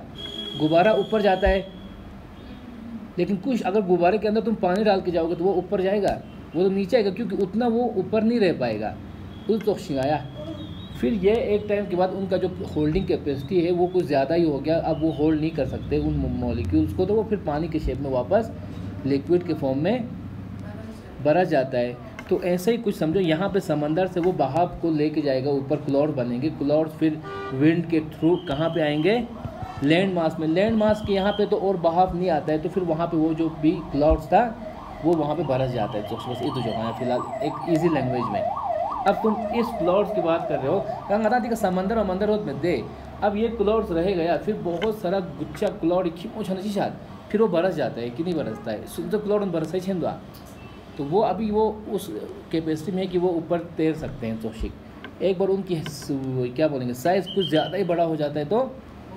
गुब्बारा ऊपर जाता है, लेकिन कुछ अगर गुब्बारे के अंदर तुम पानी डाल के जाओगे तो वो ऊपर जाएगा, वो तो नीचे आएगा, क्योंकि उतना वो ऊपर नहीं रह पाएगा। उस तो शिंगाया फिर ये एक टाइम के बाद उनका जो होल्डिंग कैपेसिटी है वो कुछ ज़्यादा ही हो गया, अब वो होल्ड नहीं कर सकते उन मॉलिक्यूल्स को, तो वो फिर पानी के शेप में वापस लिक्विड के फॉर्म में बरस जाता है। तो ऐसे ही कुछ समझो, यहाँ पे समंदर से वो बहाव को लेके जाएगा, ऊपर क्लाउड बनेंगे, क्लाउड फिर विंड के थ्रू कहाँ पे आएंगे? लैंड मास में। लैंड मास के यहाँ पे तो और बहाव नहीं आता है, तो फिर वहाँ पे वो जो भी क्लाउड्स था वो वहाँ पे बरस जाता है। तो बस ये तो जो है फिलहाल एक इजी लैंग्वेज में, अब तुम इस क्लाउड्स की बात कर रहे हो, गंगा नदी का समंदर और मंदर होत में दे, अब ये क्लाउड्स रह गया, फिर बहुत सारा गुच्छा क्लाउड खिमो छन शायद, फिर वो बरस जाता है कि नहीं बरसता है, तो क्लाउड में बरस ही तो वो अभी वो उस कैपेसिटी में है कि वो ऊपर तैर सकते हैं तोशिक। एक बार उनकी क्या बोलेंगे साइज़ कुछ ज़्यादा ही बड़ा हो जाता है तो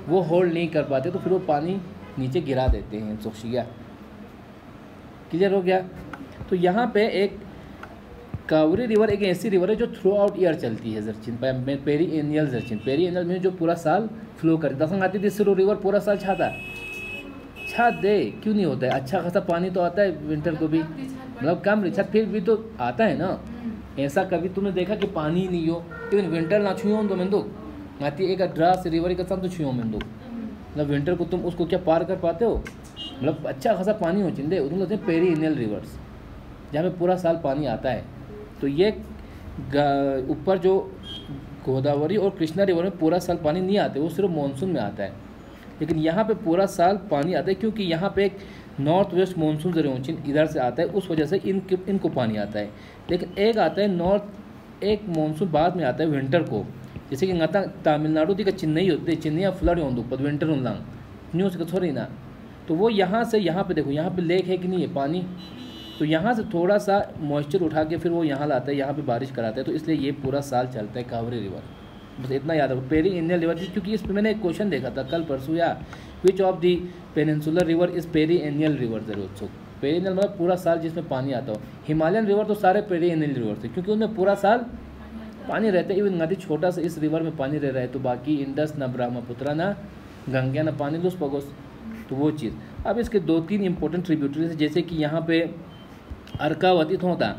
वो होल्ड नहीं कर पाते, तो फिर वो पानी नीचे गिरा देते हैं तोशिया। क्लियर हो गया। तो यहाँ पे एक कावेरी रिवर एक ऐसी रिवर है जो थ्रू आउट ईयर चलती है जर्चिन पेरी एनियल जर्चिन, पेरी एनियल में जो पूरा साल फ्लो करती दसंग आती थी, इससे रिवर पूरा साल छाता छा दे क्यों नहीं होता है, अच्छा खासा पानी तो आता है विंटर को भी, मतलब कम रिछत फिर भी तो आता है ना। ऐसा कभी तुमने देखा कि पानी नहीं हो, इवन विंटर ना छुओ तो मैं दो आती एक ड्रास रिवर का सब तो छुओ मैं दो, मतलब विंटर को तुम उसको क्या पार कर पाते हो, मतलब अच्छा खासा पानी हो चिंदे उनको कहते हैं पेरी एनियल रिवर्स, जहाँ पे पूरा साल पानी आता है। तो ये ऊपर जो गोदावरी और कृष्णा रिवर में पूरा साल पानी नहीं आते, वो सिर्फ मानसून में आता है, लेकिन यहाँ पे पूरा साल पानी आता है क्योंकि यहाँ पे एक नॉर्थ वेस्ट मानसून जरूचिन इधर से आता है, उस वजह से इनको पानी आता है। लेकिन एक आता है नॉर्थ एक मानसून बाद में आता है विंटर को, जैसे कि गता तमिलनाडु दी का चेन्नई होते चेन्नई फ्लड हों पर विंटर उन न्यूज़ का थोड़ी ना, तो वो यहाँ से यहाँ पे देखो यहाँ पे लेक है कि नहीं है पानी, तो यहाँ से थोड़ा सा मॉइस्चर उठा के फिर वो यहाँ लाता है, यहाँ पे बारिश कराता है, तो इसलिए ये पूरा साल चलता है कावेरी रिवर। बस इतना याद रखो पेरी एनियल रिवर, क्योंकि इस पर मैंने एक क्वेश्चन देखा था कल परसों या which of the peninsular river is perennial river जरूर सो पेरी एनियल मतलब पूरा साल जिसमें पानी आता हो। हिमालयन रिवर तो सारे पेरी एनियल रिवर थे क्योंकि उनमें पूरा साल पानी रहता है, इवन नदी छोटा सा इस रिवर में पानी रह रहा है, तो बाकी इंडस ना ब्रह्मपुत्र ना गंगा ना पानी लुस पगोस, तो वो चीज़। अब इसके 2-3 इंपॉर्टेंट ट्रिब्यूटरीज है, जैसे कि यहाँ पे अर्कावती तो होता,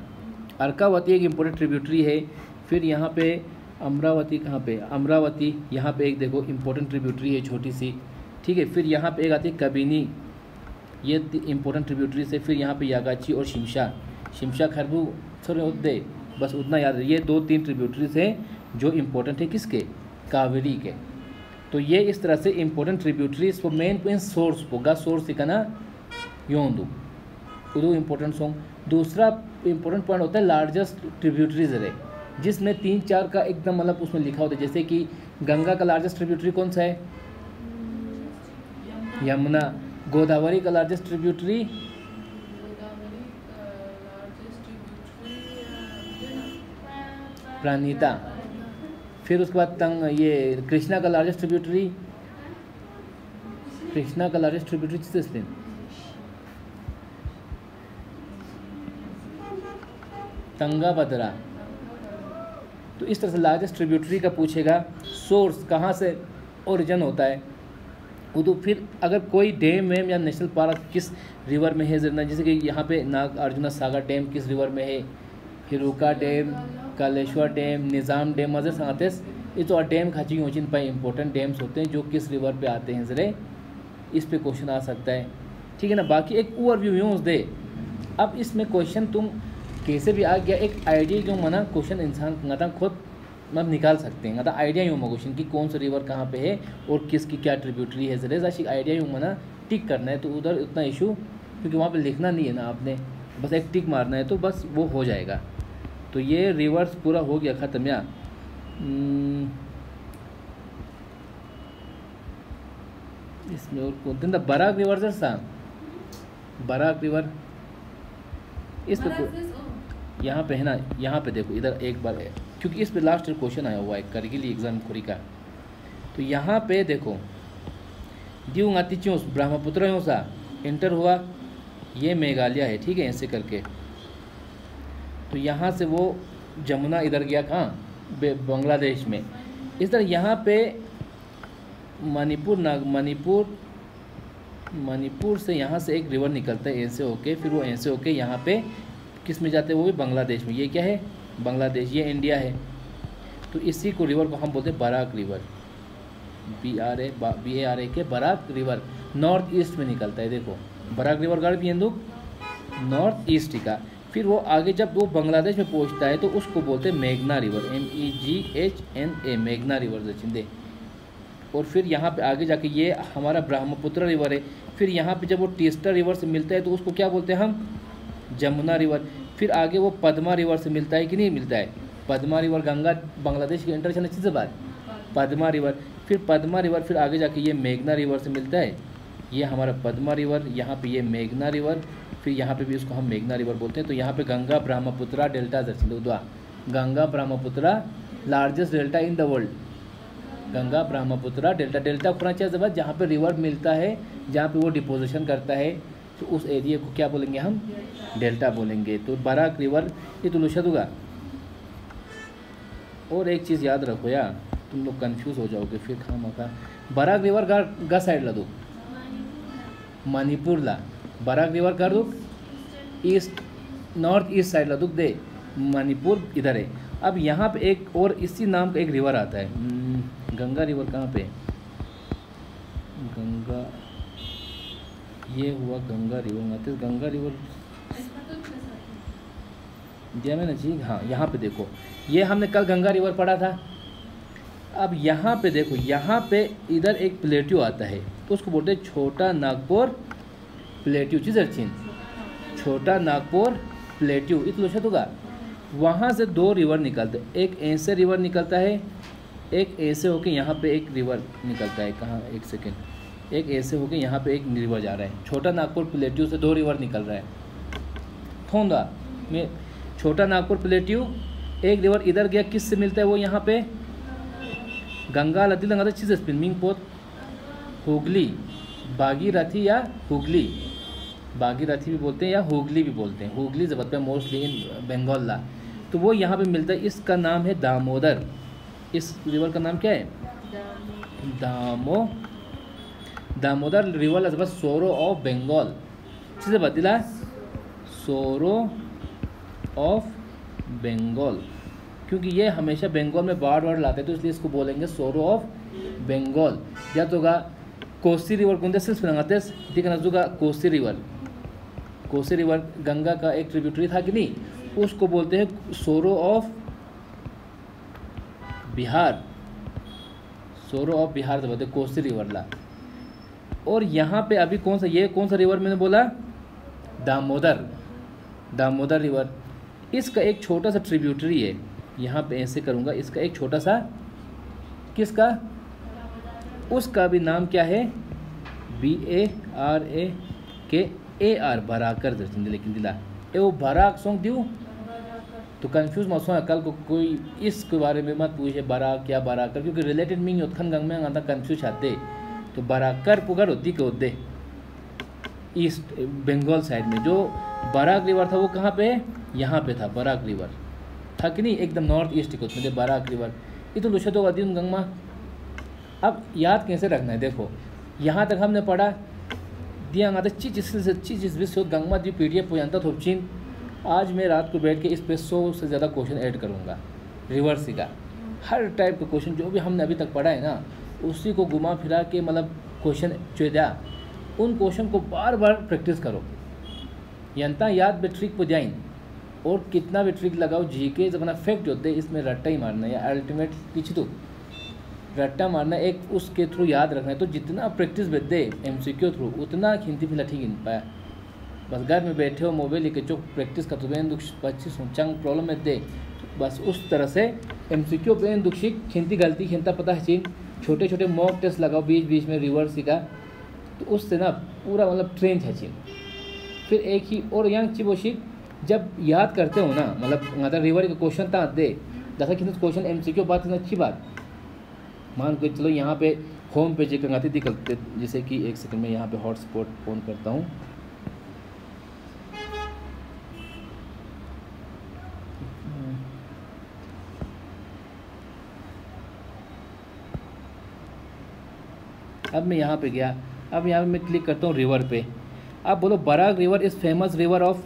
अर्कावती एक इम्पोर्टेंट ट्रिब्यूटरी है। फिर यहाँ पे अमरावती, कहाँ पे अमरावती, यहाँ पे एक देखो इम्पोर्टेंट ट्रिब्यूटरी है छोटी सी, ठीक है। फिर यहाँ पे एक आती है कबिनी, ये इम्पोर्टेंट ट्रिब्यूटरीज है। फिर यहाँ पे यागाची और शिमशा खरबू थोड़े उद्दे, बस उतना याद है। ये 2-3 ट्रिब्यूटरीज हैं जो इम्पोर्टेंट है किसके, कावेरी के। तो ये इस तरह से इम्पोर्टेंट ट्रिब्यूटरीज को मेन सोर्स पोगा सोर्स सिखाना योंदू उदू इम्पोर्टेंट सॉन्ग। दूसरा इम्पोर्टेंट पॉइंट होता है लार्जेस्ट ट्रिब्यूटरीज है, जिसमें 3-4 का एकदम मतलब उसमें लिखा होता है, जैसे कि गंगा का लार्जेस्ट ट्रिब्यूटरी कौन सा है, यमुना। गोदावरी का लार्जेस्ट ट्रिब्यूटरी प्राणिता। फिर उसके बाद ये कृष्णा का लार्जेस्ट ट्रिब्यूटरी, कृष्णा का लार्जेस्ट ट्रिब्यूटरी किससे, तंगाभद्रा। तो इस तरह से लार्जेस्ट ट्रिब्यूटरी का पूछेगा, सोर्स कहाँ से ओरिजिन होता है उदू। फिर अगर कोई डैम वेम या नेशनल पार्क किस रिवर में है जरना, जैसे कि यहाँ पे नागार्जुना सागर डैम किस रिवर में है, हिरुका डैम, कालेश्वर डैम, निज़ाम डैम, मज़े सांतेस, ये तो डैम खाची हो जिन पर इंपॉर्टेंट डैम्स होते हैं जो किस रिवर पे आते हैं ज़रे, इस पे क्वेश्चन आ सकता है, ठीक है ना। बाकी एक ओवरव्यू यूँ दे। अब इसमें क्वेश्चन तुम कैसे भी आ गया, एक आइडिया क्यों मना क्वेश्चन इंसान ना खुद मतलब निकाल सकते हैं, मतलब आइडिया यूँ क्वेश्चन कि कौन सा रिवर कहाँ पे है और किसकी क्या ट्रिब्यूटरी है, ज़रे ऐसी आइडिया यूँ मना टिक करना है, तो उधर उतना इशू क्योंकि वहाँ पे लिखना नहीं है ना आपने, बस एक टिक मारना है तो बस वो हो जाएगा। तो ये रिवर्स पूरा हो गया ख़त्म। या इसमें और कौन दिन बराक रिवर सर सा बराक रिवर इस पे यहाँ पे है ना, यहाँ पे देखो इधर एक बार है क्योंकि इस पे लास्ट क्वेश्चन आया हुआ है करगिल एग्जाम खोरी का। तो यहाँ पे देखो दीव गाती चूस ब्रह्मपुत्र हो सा इंटर हुआ, ये मेघालय है, ठीक है, ऐसे करके। तो यहाँ से वो जमुना इधर गया कहाँ, बांग्लादेश में। इस तरह यहाँ पे मणिपुर से यहाँ से एक रिवर निकलता है ऐसे होके, फिर वो ऐसे होके यहाँ पे किस में जाते हैं, वो भी बांग्लादेश में। ये क्या है, बांग्लादेश, ये इंडिया है। तो इसी को रिवर को हम बोलते हैं बराक रिवर, BARA के बराक रिवर नॉर्थ ईस्ट में निकलता है। देखो बराक रिवर गाड़ भी हिंदू नॉर्थ ईस्ट का। फिर वो आगे जब वो बांग्लादेश में पहुंचता है तो उसको बोलते हैं मेघना रिवर, MEGHNA, मेघना रिवर चिंदे। और फिर यहाँ पे आगे जाके ये हमारा ब्रह्मपुत्र रिवर है। फिर यहाँ पे जब वो टीस्टा रिवर से मिलता है तो उसको क्या बोलते हैं हम, जमुना रिवर। फिर आगे वो पद्मा रिवर से मिलता है कि नहीं मिलता है, पद्मा रिवर, गंगा बांग्लादेश की इंटरनेशनल चीज़ बात, पद्मा रिवर। फिर पद्मा रिवर फिर आगे जाके ये मेघना रिवर से मिलता है, ये हमारा पद्मा रिवर, यहाँ पे ये मेघना रिवर, फिर यहाँ पे भी इसको हम मेघना रिवर बोलते हैं। तो यहाँ पे गंगा ब्रह्मपुत्रा डेल्टा दर्शा, Ganga Brahmaputra largest delta in the world, Ganga Brahmaputra delta. Delta होना चाहिए जब जहाँ पे रिवर मिलता है, जहाँ पे वो डिपोजिशन करता है, तो उस एरिया को क्या बोलेंगे हम, डेल्टा बोलेंगे। तो बराक रिवर ये तो लुशा दूंगा। और एक चीज़ याद रखो यार, तुम लोग कंफ्यूज हो जाओगे फिर खामखा। बराक रिवर गा साइड ला दो, मणिपुर ला, बराक रिवर कर दो ईस्ट नॉर्थ ईस्ट साइड ला दुख दे, मणिपुर इधर है। अब यहाँ पे एक और इसी नाम का एक रिवर आता है, गंगा रिवर कहाँ पे, गंगा, ये हुआ गंगा रिवर, आते गंगा रिवर दिया मैंने जी, हाँ यहाँ पे देखो, ये हमने कल गंगा रिवर पढ़ा था। अब यहाँ पे देखो, यहाँ पे इधर एक प्लेट्यू आता है, तो उसको बोलते हैं छोटा नागपुर प्लेट्यू, चीज़ अर्चिन, छोटा नागपुर प्लेट्यू इतना लुशा होगा। वहाँ से दो रिवर निकलते, एक ऐसे रिवर निकलता है, एक ऐसे होके यहाँ पे एक रिवर निकलता है, कहाँ, एक सेकेंड, एक ऐसे होके यहाँ पे एक रिवर जा रहा है। छोटा नागपुर प्लेट्यू से दो रिवर निकल रहा है, थोंदा में छोटा नागपुर प्लेट्यू, एक रिवर इधर गया, किस से मिलता है वो, यहाँ पे गंगा लती लंगा चीज़ स्पिनिंग पोत, हुगली, भागीरथी या हुगली, भागीरथी भी बोलते हैं या हुगली भी बोलते हैं, हुगली जबत पे मोस्टली इन बंगाल ला। तो वो यहाँ पे मिलता है, इसका नाम है दामोदर, इस रिवर का नाम क्या है, दामोदर रिवर जब सोरो ऑफ बंगाल, चीज़ें बतिला, सोरो ऑफ बंगाल, क्योंकि ये हमेशा बंगाल में बाढ़ वाढ़ लाते हैं, तो इसलिए इसको बोलेंगे सोरो ऑफ बंगाल। या तो का कोसी रिवर कौन सिर्फ लगाते ठीक है ना, कोसी रिवर, कोसी रिवर गंगा का एक ट्रिब्यूटरी था कि नहीं, उसको बोलते हैं सोरो ऑफ बिहार, सोरो ऑफ बिहार तो बोलते हैं कोसी रिवर ला। और यहाँ पे अभी कौन सा, ये कौन सा रिवर मैंने बोला, दामोदर, दामोदर रिवर, इसका एक छोटा सा ट्रिब्यूटरी है, यहाँ पे ऐसे करूँगा, इसका एक छोटा सा, किसका, उसका भी नाम क्या है, BARAKAR, बराकर दर्शन, लेकिन दिला ए वो बराक सॉन्ग दियो तो कंफ्यूज मत हो, कल को कोई इसके बारे में मत पूछे बराक या बराकर, क्योंकि रिलेटेड मीनिंग उत्खन गंग में आता कंफ्यूज आते। तो बराकर पुगर होती के होते ईस्ट बंगाल साइड में, जो बराक रिवर था वो कहाँ पे, यहाँ पे था, बराक रिवर था कि नहीं, एकदम नॉर्थ ईस्ट को मुझे बराक रिवर, ये तो लुशा तो अदीन गंगमा। अब याद कैसे रखना है, देखो यहाँ तक हमने पढ़ा दिया आता चीज विश्व गंगमा दी PDF हो जाता थोपचिन। आज मैं रात को बैठ के इस पे 100 से ज़्यादा क्वेश्चन ऐड करूँगा, रिवर्स का हर टाइप का क्वेश्चन जो भी हमने अभी तक पढ़ा है ना, उसी को घुमा फिरा के मतलब क्वेश्चन चुदा, उन क्वेश्चन को बार बार प्रैक्टिस करो, यंता याद बे ट्रिक पे जाइन, और कितना भी ट्रिक लगाओ, GK जब अपना फैक्ट होते हैं, इसमें रट्टा ही मारना या अल्टीमेट पीछे तो रट्टा मारना, एक उसके थ्रू याद रखना है। तो जितना प्रैक्टिस दे MCQ थ्रू, उतना खिंती फिला ठीक गिन पाया। बस घर में बैठे हो मोबाइल लेके चुप प्रैक्टिस का, तो बेन दुख 25 चंग प्रॉब्लम में दे, बस उस तरह से MCQ बेन दुख खिंती गलती खिंता पता है चीन, छोटे छोटे मॉक टेस्ट लगाओ बीच बीच में रिवर्स का, तो उससे ना पूरा मतलब ट्रेन है चीन। फिर एक ही और यहाँ चिबोशी जब याद करते हो ना, मतलब रिवर का क्वेश्चन था दे जैसा कि क्वेश्चन MCQ बात करना अच्छी बात, मान के चलो यहाँ पे होम पेज एक आती दिखते, जैसे कि एक सेकंड में यहाँ पे हॉटस्पॉट ऑन करता हूँ, अब मैं यहाँ पे गया, अब यहाँ पे मैं क्लिक करता हूँ रिवर पे। अब बोलो Barak river is famous river of,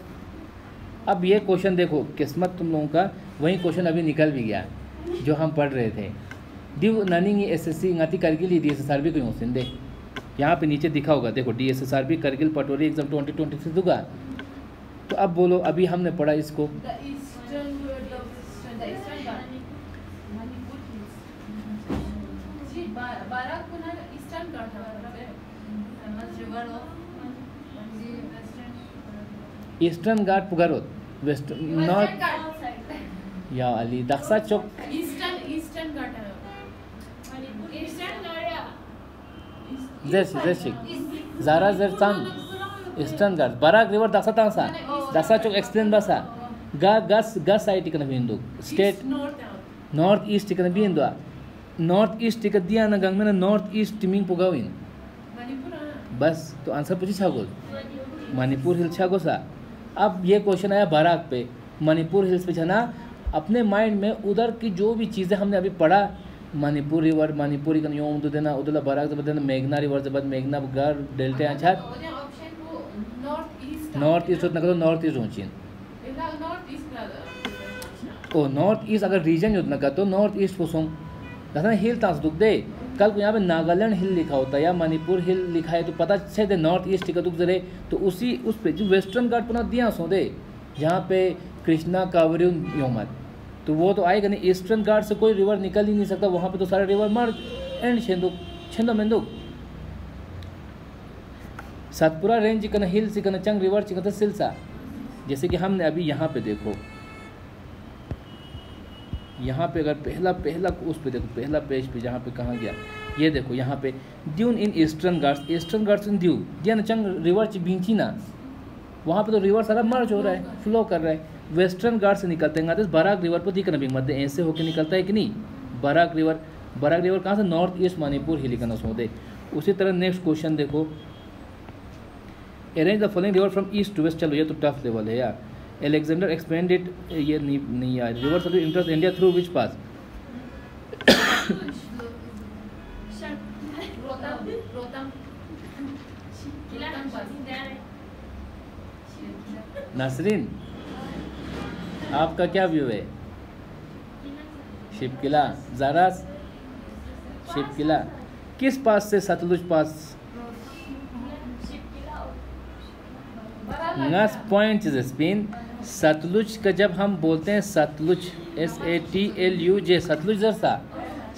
अब ये क्वेश्चन देखो किस्मत तुम लोगों का, वही क्वेश्चन अभी निकल भी गया जो हम पढ़ रहे थे। दिव ननिंग SSC गाती करगिल DSSRB को सिंधे, यहाँ पे नीचे दिखा होगा देखो, DSSRB करगिल पटोरी एग्जाम 2023 दूंगा। तो अब बोलो, अभी हमने पढ़ा इसको, ईस्टर्न घाट पुगारोत, वेस्ट नॉर्थ या अली दक्सा चौक ईस्टर्न घाट है जर्शिक ज़ारा जरतान ईस्टर्न घाट बराक रिवर दक्सा तांसा दक्सा चौक एक्सप्लेन बसा गस साइड टिकन बिंदु स्टेट नॉर्थ ईस्ट टिकन बिंदु नॉर्थ ईस्ट टिकन दिया ना गंग में नॉर्थ ईस्ट टिमिंग पुगाविन बस तो आंसर पूछी छागो मणिपुर हिल छागो सा। अब ये क्वेश्चन आया बराक पे, मणिपुर हिल्स पे छना अपने माइंड में उधर की जो भी चीज़ें हमने अभी पढ़ा, मणिपुर रिवर मणिपुरी का योम तो देना उधर बराक जब देना मेघना रिवर जब मेघना गर डेल्टे अच्छा नॉर्थ ईस्ट उतना करो नॉर्थ ईस्ट ऊँची ओ नॉर्थ ईस्ट अगर रीजन उतना का तो नॉर्थ ईस्ट पोसों दसा हिल तांस दुख दे कल को यहाँ पे नागालैंड हिल लिखा होता है या मणिपुर हिल लिखा है तो पता से दे नॉर्थ ईस्ट का दुख दे तो उसी उस पे जो वेस्टर्न घाट पुनः दिया सो दे जहाँ पे कृष्णा कावेरी योमत तो वो तो आएगा नहीं। ईस्टर्न घाट से कोई रिवर निकल ही नहीं सकता, वहाँ पे तो सारे रिवर मर एंड छेंदो मेंदुक सतपुरा रेंज चिकन हिल चिकन चंग रिवर चिकन सिलसा। जैसे कि हमने अभी यहाँ पे देखो, यहाँ पे अगर पहला उस पे देखो पहला पेज पे जहाँ पे कहाँ गया ये देखो यहाँ पे dune in eastern Ghats in due दिया ना चंग रिवर बींची ना वहाँ पे तो रिवर सारा मर्ज हो रहा है फ्लो कर रहा है। वेस्टर्न घाट से निकलते हैं बराक रिवर पर दिखना भी मध्य ऐसे होकर निकलता है कि नहीं बराक रिवर कहाँ से नॉर्थ ईस्ट मणिपुर हिलिकना सोते। उसी तरह नेक्स्ट क्वेश्चन देखो arrange the following river from east to west. चलो ये तो टफ लेवल है यार। एलेक्जेंडर एक्सपेंड इट ये नहीं यार। River service interest India through which pass नासरीन आपका क्या व्यू है? शिपकिला ज़ारा शिपकिला किस पास से सतलुज पास नस पॉइंट इज स्पिन सतलुज का जब हम बोलते हैं सतलुज SATLUJ सतलुज जरसा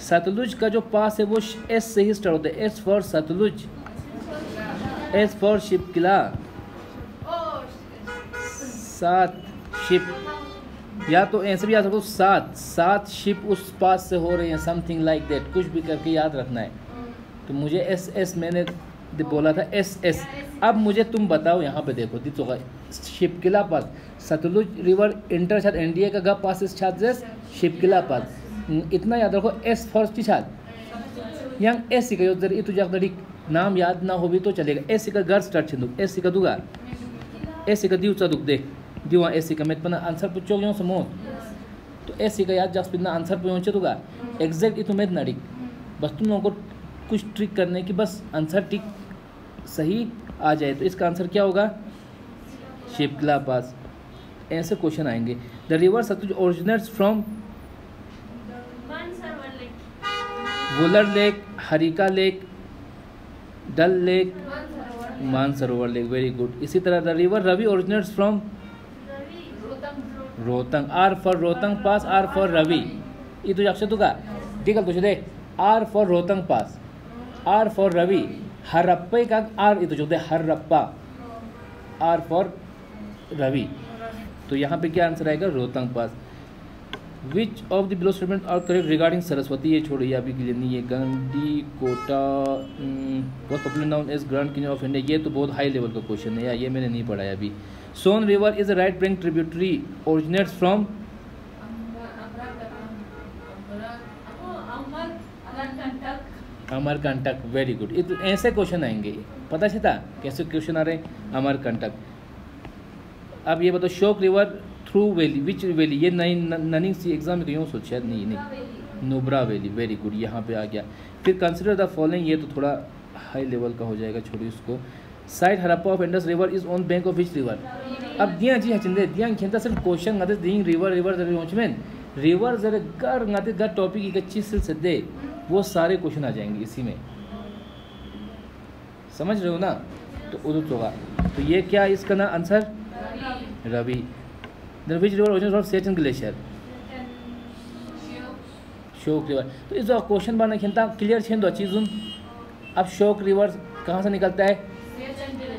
सतलुज का जो पास है वो S से ही स्टार्ट होता है। S for Sutlej S for Shipkila सात शिप या तो ऐसे भी याद रखो सात शिप उस पास से हो रही हैं समथिंग लाइक दैट कुछ भी करके याद रखना है। तो मुझे SS मैंने बोला था SS। अब मुझे तुम बताओ यहाँ पे देखो दिखोगा शिपकिला पास सतलुज रिवर इंटर छात NDA का गप पास छात शिपकिला पास इतना याद रखो S फर्स्ट की छात यहाँ S का जर तुझे अगर नाम याद ना हो भी तो चलेगा। S का घर स्टार्ट छिंदू S का दुगा S का दिवचा दुख देख दिवा S का मैं पना आंसर पूछो क्यों समो तो S का याद जास पिना आंसर पहुँचे दूंगा एग्जैक्ट इतु में नड़िक बस तुम लोगों को कुछ ट्रिक करने की बस आंसर टिक सही आ जाए। तो इसका आंसर क्या होगा शिपकिला पास। ऐसे क्वेश्चन आएंगे। The river Sutlej originates from Wular lake हरिका lake Dal lake Mansarovar lake very good. इसी तरह the river Ravi originates from Rohtang R for Rohtang pass R for Ravi ये तुझे अक्षर तुका ठीक है तुझे देख R for Rohtang pass R for Ravi Harappa का R ये तुझे देख हरप्पा R फॉर रवि। तो यहाँ पे क्या आंसर आएगा Rohtang pass. Which of the below statement are correct regarding Saraswati ये छोड़िए अभी के लिए नहीं। ये गंडी कोटा बहुत popular known as grand king of India ये तो बहुत हाई लेवल का क्वेश्चन है यार ये मैंने नहीं पढ़ा है अभी। Son river is a right bank tributary originates from Amarkantak very good. तो ऐसे क्वेश्चन आएंगे पता चलता कैसे क्वेश्चन आ रहे हैं अमरकंटक। अब ये बताओ शोक रिवर थ्रू वैली विच वैली ये नई ननिंग सी एग्जाम में क्यों सोचा नहीं नुब्रा वैली वेरी गुड यहाँ पे आ गया। फिर कंसिडर द फॉलोइंग ये तो थोड़ा हाई लेवल का हो जाएगा छोड़िए उसको। Side Harappa of Indus river is on bank of which river. अब दिया जी हचिंदे दिया खेलता सिर्फ क्वेश्चन गाते दिंग रिवर रिवर जरा गर गाते गर टॉपिक एक अच्छी से दे वो सारे क्वेश्चन आ जाएंगे इसी में समझ रहे हो ना। तो उधर होगा तो ये क्या इसका ना answer Ravi. The which river originates from Siachen glacier Shyok river. तो इस क्वेश्चन बार खेलता क्लियर छेन दो चीज़। अब शोक रिवर कहाँ से निकलता है?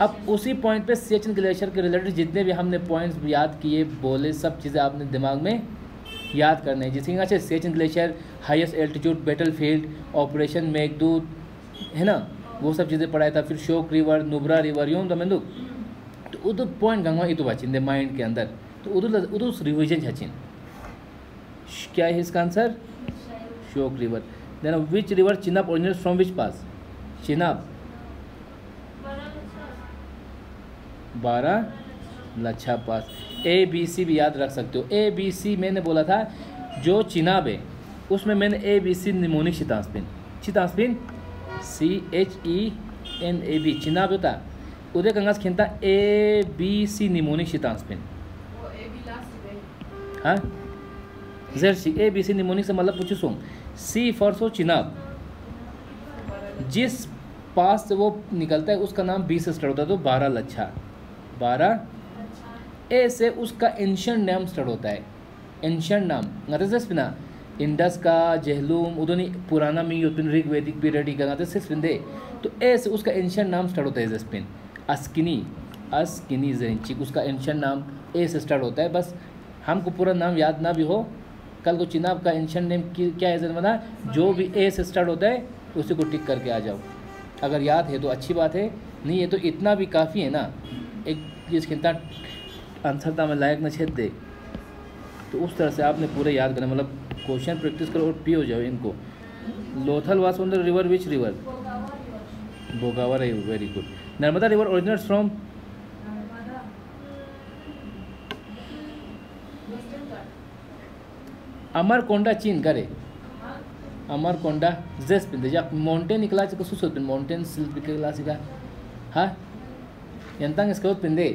अब उसी पॉइंट पे सियाचिन ग्लेशियर के रिलेटेड जितने भी हमने पॉइंट्स याद किए बोले सब चीज़ें आपने दिमाग में याद करने जिसके अच्छे Siachen glacier, highest altitude battle field, operation Meghdoot, है ना, वो सब चीज़ें पढ़ाया था। फिर शोक रिवर, नुब्रा रिवर, यूँ तो मेंदु तो उधर पॉइंट गंगा इतु बचिंदे माइंड के अंदर, तो उधर उधर रिविजन छचिन। क्या है इसका answer? Shyok river. Then which river Chenab originates from which pass? Chenab Baralacha pass. A B C भी याद रख सकते हो। ए बी सी मैंने बोला था जो चिनाब है उसमें मैंने ए बी सी निमोनिक शीतांशपिन, शीतांशपिन CHENAB चिनाब होता उदय कंगास खिंता ए बी सी निमोनिक शीतांशपिन। वो ए बी लास्ट में। हाँ जर सी ए बी सी निमोनिक से मतलब पूछो सुन सी फॉर सो चिनाब, जिस पास से वो निकलता है उसका नाम बी से स्टार्ट होता है तो बारालाचा, 12 ए से उसका एंशियंट नाम स्टार्ट होता है, एंशियंट नाम बिना इंडस का जेहलूम उदोनी पुराना में यूपिन ऋग वैदिक पीरियड का नाते सिर्फ दे तो ए से उसका एंशियंट नाम स्टार्ट होता है जस्पिन। अस्किनी, अस्किनी जरिंचिक उसका एंशियंट नाम ए से स्टार्ट होता है। बस हमको पूरा नाम याद ना भी हो, कल को चिनाब का एंशियंट नेम क्या है जरा, जो भी ए से स्टार्ट होता है उसी को टिक करके आ जाओ। अगर याद है तो अच्छी बात है, नहीं है तो इतना भी काफ़ी है ना। एक चीज़ खिलता आंसर था मैं लायक न छेद दे, तो उस तरह से आपने पूरे याद करना, मतलब क्वेश्चन प्रैक्टिस करो और पी हो जाओ इनको। Lothal was on the river which river? Bhogavo river, very good. Narmada river originates from? Amarkonda चीन करे, अमरकोंडा जेस पिन जा माउंटेन निकला से कसु सोत पिन माउंटेन सिल्प के क्लास का हा यंतंग स्कोत पिन दे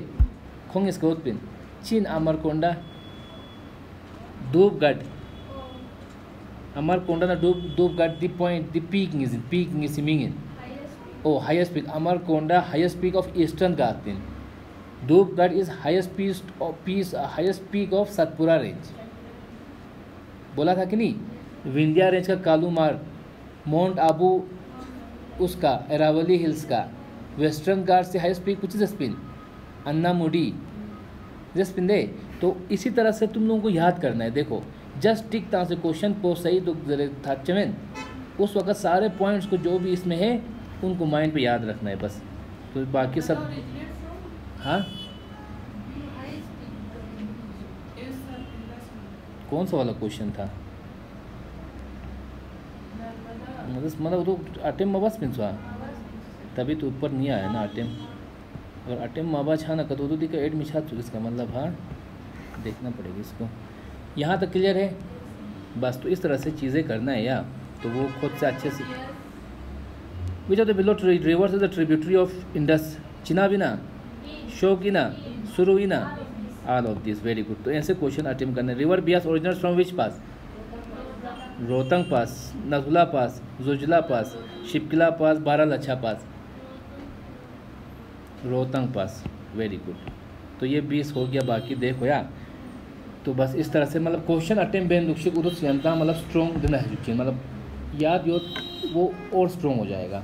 खोंग स्कोत पिन चीन अमरकोंडा धूपगढ़, अमरकोंडा ना Dhupgarh the point the peak is मिंगिन ओ highest peak Amarkonda highest peak of eastern Ghat पिन Dhupgarh is highest peak of Satpura range. बोला था कि नहीं, विंध्या रेंज का कालूमार, माउंट आबू उसका अरावली हिल्स का, वेस्टर्न घाट से हाईएस्ट पीक कुछ जस्पिन अन्नामुडी जस्पिन दे। तो इसी तरह से तुम लोगों को याद करना है। देखो जस्ट टिक तरह से क्वेश्चन पोस्ट सही तो जरे था चमेन उस वक्त सारे पॉइंट्स को जो भी इसमें है उनको माइंड पे याद रखना है बस, तो बाकी सब हाँ। कौन सा वाला क्वेश्चन था? मतलब तो अटेम मबास पिंसवा तभी तो ऊपर नहीं आया ना अटेम, और अटेम मबा छा ना कतो दी का एड मिछा तो इसका मतलब हाँ देखना पड़ेगा इसको। यहाँ तक क्लियर है बस, तो इस तरह से चीज़ें करना है या तो वो खुद से अच्छे से। Which of the below rivers is the tributary of Indus? चिनाबिना, शोकिना, सुरुइना, all of this, very good. तो ऐसे क्वेश्चन अटेम्प्ट करने। River Beas originates from which pass? Rohtang pass, नजुला pass, Zojila pass, Shipkila pass, Baralacha pass, Rohtang pass, very good. तो ये 20 हो गया, बाकी देखो यार। तो बस इस तरह से मतलब क्वेश्चन अटेम्प्ट बेन दुक्षिक उदुस यंता मतलब स्ट्रॉन्ग दिन है, मतलब याद यो वो और स्ट्रॉन्ग हो जाएगा।